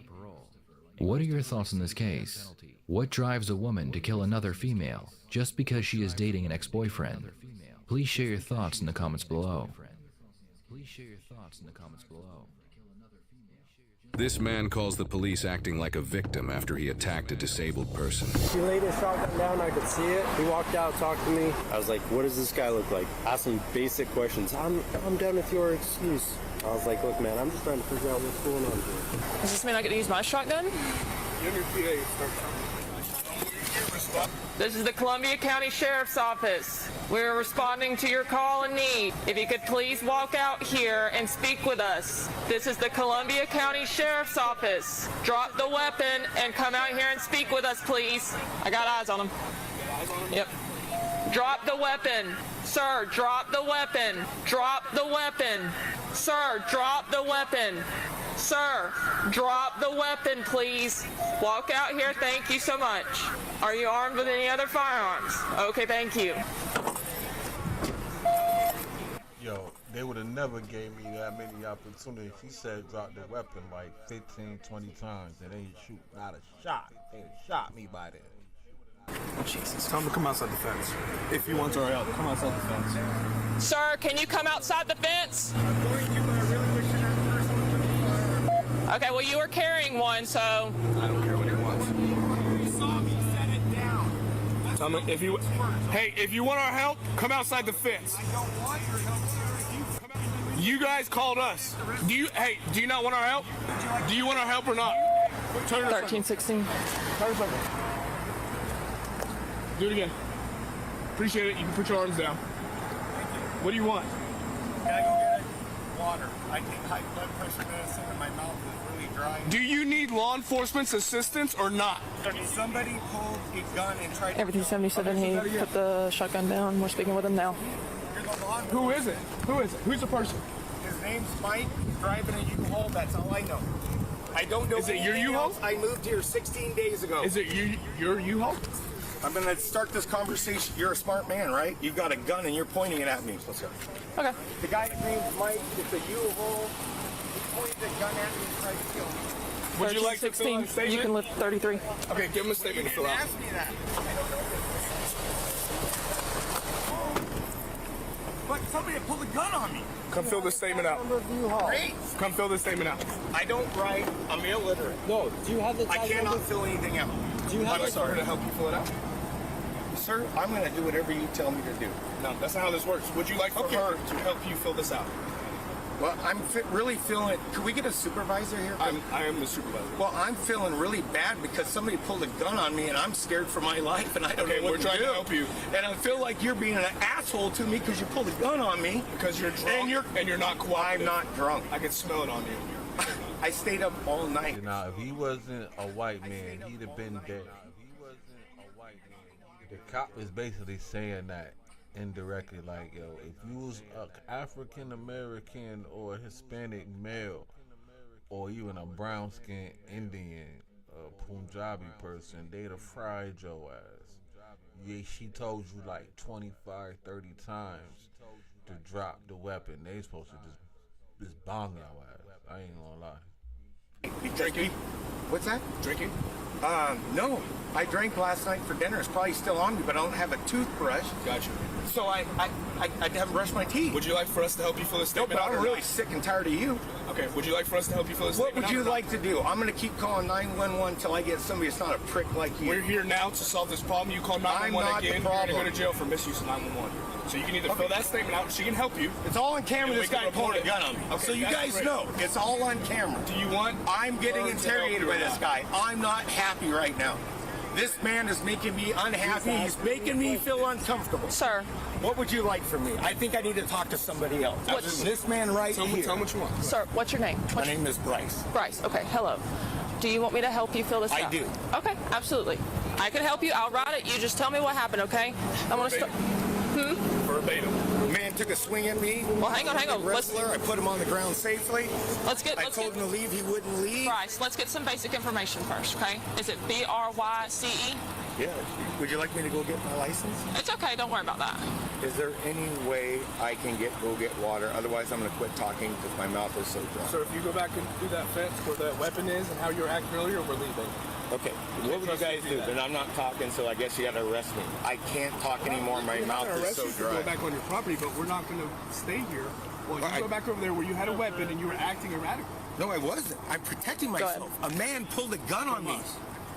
What are your thoughts on this case? What drives a woman to kill another female just because she is dating an ex-boyfriend? Please share your thoughts in the comments below. This man calls the police acting like a victim after he attacked a disabled person. He laid his shotgun down, I could see it. He walked out, talked to me. I was like, what does this guy look like? Asked him basic questions. I'm done with your excuse. I was like, look, man, I'm just trying to figure out what's going on here. Does this mean I get to use my shotgun? This is the Columbia County Sheriff's Office. We're responding to your call and need. If you could please walk out here and speak with us. This is the Columbia County Sheriff's Office. Drop the weapon and come out here and speak with us, please. I got eyes on him. Yep. Drop the weapon. Sir, drop the weapon. Drop the weapon. Sir, drop the weapon. Sir, drop the weapon, please. Walk out here. Thank you so much. Are you armed with any other firearms? Okay, thank you. Yo, they would have never gave me that many opportunities. She said drop the weapon like 15, 20 times and they ain't shoot not a shot. They ain't shot me by then. Jesus. Tell him to come outside the fence. If you want our help, come outside the fence. Sir, can you come outside the fence? I'm going to, but I really wish you had a person with a firearm. Okay, well, you were carrying one, so... I don't care what he wants. You saw me set it down. Tell me, if you... Hey, if you want our help, come outside the fence. I don't want your help, sir. You guys called us. Do you not want our help? Do you want our help or not? Turn 1316. Turn a circle. Do it again. Appreciate it. You can put your arms down. What do you want? Can I go get water? I take high blood pressure medicine and my mouth is really dry. Do you need law enforcement's assistance or not? Somebody pulled a gun and tried to... Everything 77, he put the shotgun down. We're speaking with him now. Who is it? Who is it? Who's the person? His name's Mike. He's driving a U-Haul. That's all I know. I don't know. Is it your U-Haul? I moved here 16 days ago. Is it your U-Haul? I'm going to start this conversation. You're a smart man, right? You've got a gun and you're pointing it at me. Let's go. Okay. The guy's name's Mike. It's a U-Haul. He pointed the gun at me and tried to kill me. Would you like to fill out a statement? You can lift 33. Okay, give him a statement to fill out. Ask me that. I don't know this. But somebody pulled a gun on me. Come fill this statement out. Great. Come fill this statement out. I don't write. I'm illiterate. No, do you have the I cannot fill anything out. I'm sorry to help you fill it out. Sir, I'm going to do whatever you tell me to do. No, that's not how this works. Would you like for her to help you fill this out? Well, I'm really feeling... Could we get a supervisor here? I am the supervisor. Well, I'm feeling really bad because somebody pulled a gun on me and I'm scared for my life and I don't know what to do. We're trying to help you. And I feel like you're being an asshole to me because you pulled a gun on me. Because you're drunk and you're not cooperative. I'm not drunk. I can smell it on you. I stayed up all night. Now, if he wasn't a white man, he'd have been dead. The cop is basically saying that indirectly, like, yo, if you was an African American or Hispanic male, or even a brown skinned Indian, Punjabi person, they'd have fried your ass. Yeah, she told you like 25, 30 times to drop the weapon. They supposed to just bomb your ass. I ain't gonna lie. Drinking? What's that? Drinking? No. I drank last night for dinner. It's probably still on me, but I don't have a toothbrush. Gotcha. So I haven't brushed my teeth. Would you like for us to help you fill this statement out? I'm really sick and tired of you. Okay, would you like for us to help you fill this statement out? What would you like to do? I'm going to keep calling 911 until I get somebody that's not a prick like you. We're here now to solve this problem. You call 911 again, you're going to go to jail for misuse of 911. So you can either fill that statement out, she can help you. It's all on camera. And This we can guy pulled a report it. gun on me. Okay, So you that's guys great. know it's all on camera. Do you want? I'm getting her to help interrogated you by or this not? guy. I'm not happy right now. This man is making me unhappy. He's making me feel uncomfortable. Sir. What would you like from me? I think I need to talk to somebody else. What's- This man right Tell me here. what you want. Sir, what's your name? My name is Bryce. Bryce. Okay, hello. Do you want me to help you fill this out? I do. Okay, absolutely. I can help you. I'll write it. You just tell me what happened, okay? I want to start. Verbatim. Man took a swing at me. Well, hang on. Wrestler. I put him on the ground safely. Let's get. I told him to leave. He wouldn't leave. Bryce, let's get some basic information first, okay? Is it B-R-Y-C-E? Yeah. Would you like me to go get my license? It's okay. Don't worry about that. Is there any way I can go get water? Otherwise, I'm going to quit talking because my mouth is so dry. So if you go back and do that fence where the weapon is and how you were acting earlier, we're leaving. Okay, what would you guys do? Then I'm not talking, so I guess you got to arrest me. I can't talk anymore. My mouth is so dry. Go back on your property, but we're not going to stay here. Well, you go back over there where you had a weapon and you were acting erratic. No, I wasn't. I'm protecting myself. A man pulled a gun on me.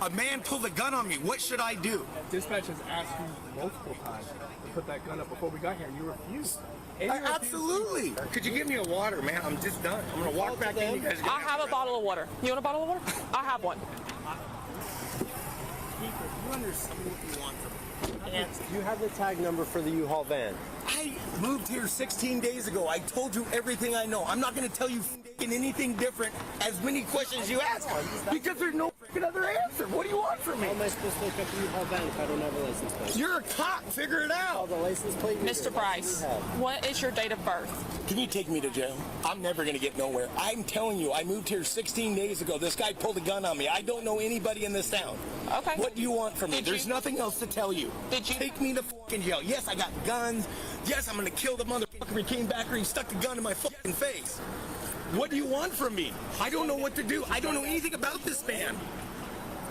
A man pulled a gun on me. What should I do? Dispatch has asked you multiple times to put that gun up before we got here. You refused. Absolutely. Could you give me a water, man? I'm just done. I'm going to walk back in. You guys I have a bottle of water. You want a bottle of water? I have one. You understand what you want from me. You have the tag number for the U-Haul van. I moved here 16 days ago. I told you everything I know. I'm not going to tell you anything different as many questions you ask because there's no freaking other answer. What do you want from me? How am I supposed to look up the U-Haul van if I don't have a license plate? You're a cop. Figure it out. The license plate. Mr. Bryce, what is your date of birth? Can you take me to jail? I'm never going to get nowhere. I'm telling you, I moved here 16 days ago. This guy pulled a gun on me. I don't know anybody in this town. Okay. What do you want from me? There's nothing else to tell you. Did you take me to fucking jail? Yes, I got guns. Yes, I'm going to kill the motherfucker who came back here and stuck the gun in my fucking face. What do you want from me? I don't know what to do. I don't know anything about this man.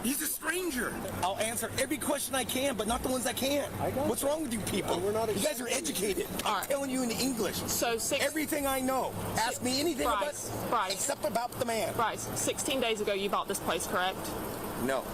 He's a stranger. I'll answer every question I can, but not the ones I can't. What's wrong with you people? You guys are educated. I'm telling you in English. So everything I know. Ask me anything Bryce, except about the man. Bryce, 16 days ago you bought this place, correct? No.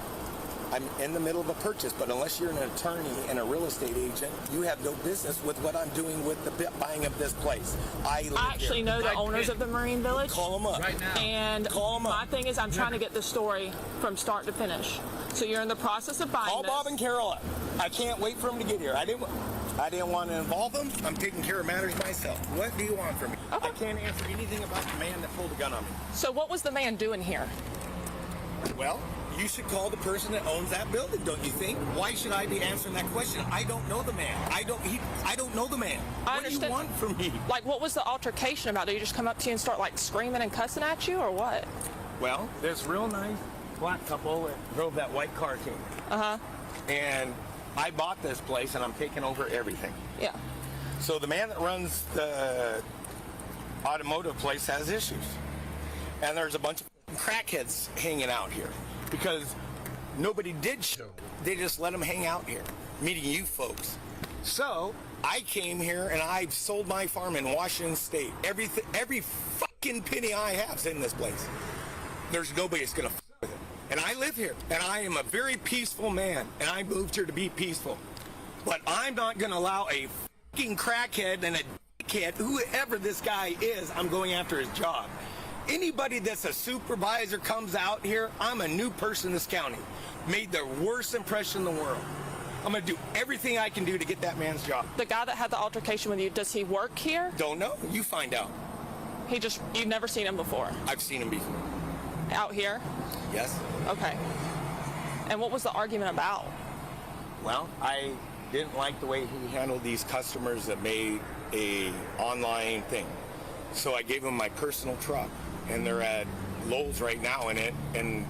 I'm in the middle of a purchase, but unless you're an attorney and a real estate agent, you have no business with what I'm doing with the buying of this place. I actually know the owners of the Marine Village. Call them up. Right now. And my thing is I'm trying to get the story from start to finish. So you're in the process of buying Call Bob and Carol up. I can't wait for them to get here. I didn't want to involve them. I'm taking care of matters myself. What do you want from me? Okay. I can't answer anything about the man that pulled a gun on me. So what was the man doing here? Well, you should call the person that owns that building, don't you think? Why should I be answering that question? I don't know the man. I don't know the man. What do you want from me? Like, what was the altercation about? Did he just come up to you and start, like, screaming and cussing at you, or what? Well, this real nice black couple that drove that white car came. Uh-huh. And I bought this place, and I'm taking over everything. Yeah. So the man that runs the automotive place has issues. And there's a bunch of crackheads hanging out here. Because nobody did show. They just let them hang out here, meeting you folks. So I came here and I sold my farm in Washington State. Every fucking penny I have is in this place. There's nobody that's gonna f with it. And I live here, and I am a very peaceful man, and I moved here to be peaceful. But I'm not gonna allow a fucking crackhead and a dickhead, whoever this guy is, I'm going after his job. Anybody that's a supervisor comes out here, I'm a new person in this county. Made the worst impression in the world. I'm going to do everything I can do to get that man's job. The guy that had the altercation with you, does he work here? Don't know. You find out. You've never seen him before? I've seen him before. Out here? Yes. Okay. And what was the argument about? Well, I didn't like the way he handled these customers that made a online thing. So I gave him my personal truck. And they're at Lowe's right now in it, and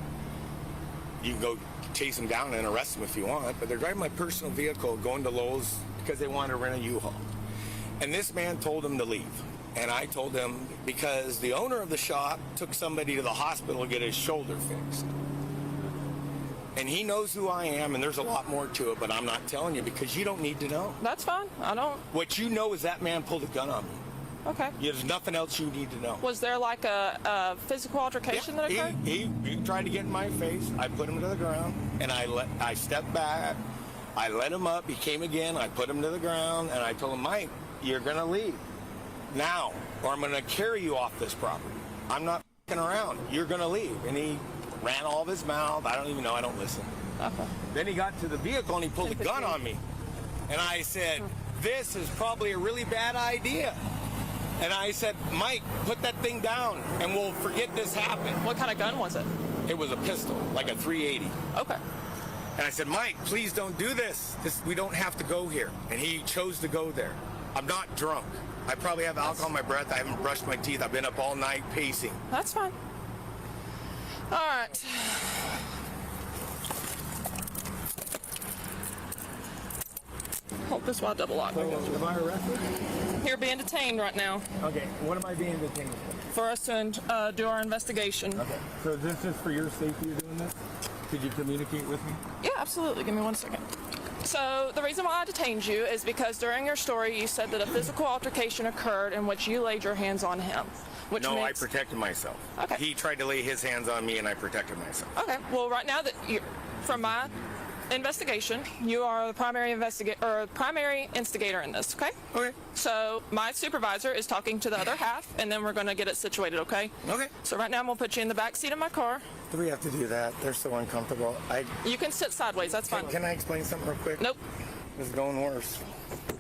you can go chase them down and arrest them if you want, but they're driving my personal vehicle going to Lowe's because they want to rent a U-Haul. And this man told them to leave. And I told him because the owner of the shop took somebody to the hospital to get his shoulder fixed. And he knows who I am, and there's a lot more to it, but I'm not telling you because you don't need to know. That's fine. I don't. What you know is that man pulled a gun on me. Okay. There's nothing else you need to know. Was there like a physical altercation that occurred? He tried to get in my face. I put him to the ground, and I stepped back, I let him up. He came again. I put him to the ground, and I told him, Mike, you're going to leave now, or I'm going to carry you off this property. I'm not f***ing around. You're going to leave. And he ran all of his mouth. I don't even know. I don't listen. Okay. Then he got to the vehicle, and he pulled a gun on me. And I said, this is probably a really bad idea. And I said, Mike, put that thing down, and we'll forget this happened. What kind of gun was it? It was a pistol, like a .380. Okay. And I said, Mike, please don't do this. We don't have to go here. And he chose to go there. I'm not drunk. I probably have alcohol in my breath. I haven't brushed my teeth. I've been up all night pacing. That's fine. All right. Hold this while I double lock. Am I arrested? You're being detained right now. Okay, what am I being detained for? For us to do our investigation. Okay, so is this just for your safety you're doing this? Could you communicate with me? Yeah, absolutely. Give me 1 second. So the reason why I detained you is because during your story you said that a physical altercation occurred in which you laid your hands on him. Which No, makes... I protected myself. Okay. He tried to lay his hands on me and I protected myself. Okay, well right now that you, from my investigation, you are the primary primary instigator in this, okay? Okay. So my supervisor is talking to the other half, and then we're going to get it situated, okay? Okay. So right now I'm going to put you in the back seat of my car. Do we have to do that? They're so uncomfortable. You can sit sideways, that's fine. Can I explain something real quick? Nope. This is going worse.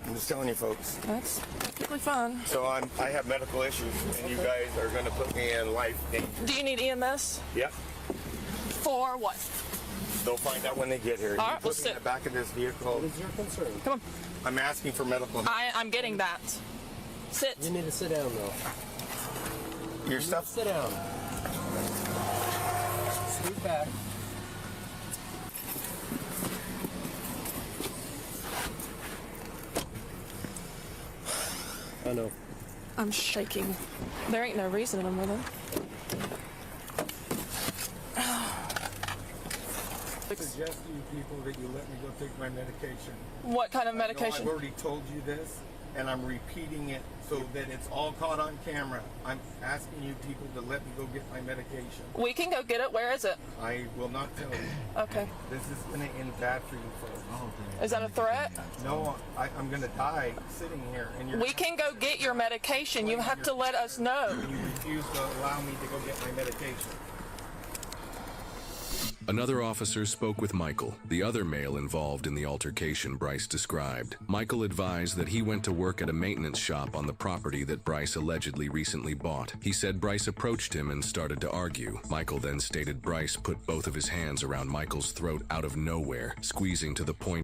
I'm just telling you folks. That's perfectly fine. So I have medical issues, and you guys are going to put me in life danger. Do you need EMS? Yep. For what? They'll find out when they get here. All right, you put me in the back of this vehicle. What is your concern? Come on. I'm asking for medical. I'm getting that. Sit. You need to sit down, though. Your stuff? Sit down. Scoot back. I know. I'm shaking. There ain't no reason I'm with him. I suggest to you people that you let me go take my medication. What kind of medication? I've already told you this, and I'm repeating it so that it's all caught on camera. I'm asking you people to let me go get my medication. We can go get it. Where is it? I will not tell you. Okay. This is going to end bad for you folks. Is that a threat? No, I'm going to die sitting here. And you're, We can go get your medication. You have to let us know. You refuse to allow me to go get my medication. Another officer spoke with Michael, the other male involved in the altercation Bryce described. Michael advised that he went to work at a maintenance shop on the property that Bryce allegedly recently bought. He said Bryce approached him and started to argue. Michael then stated Bryce put both of his hands around Michael's throat out of nowhere, squeezing to the point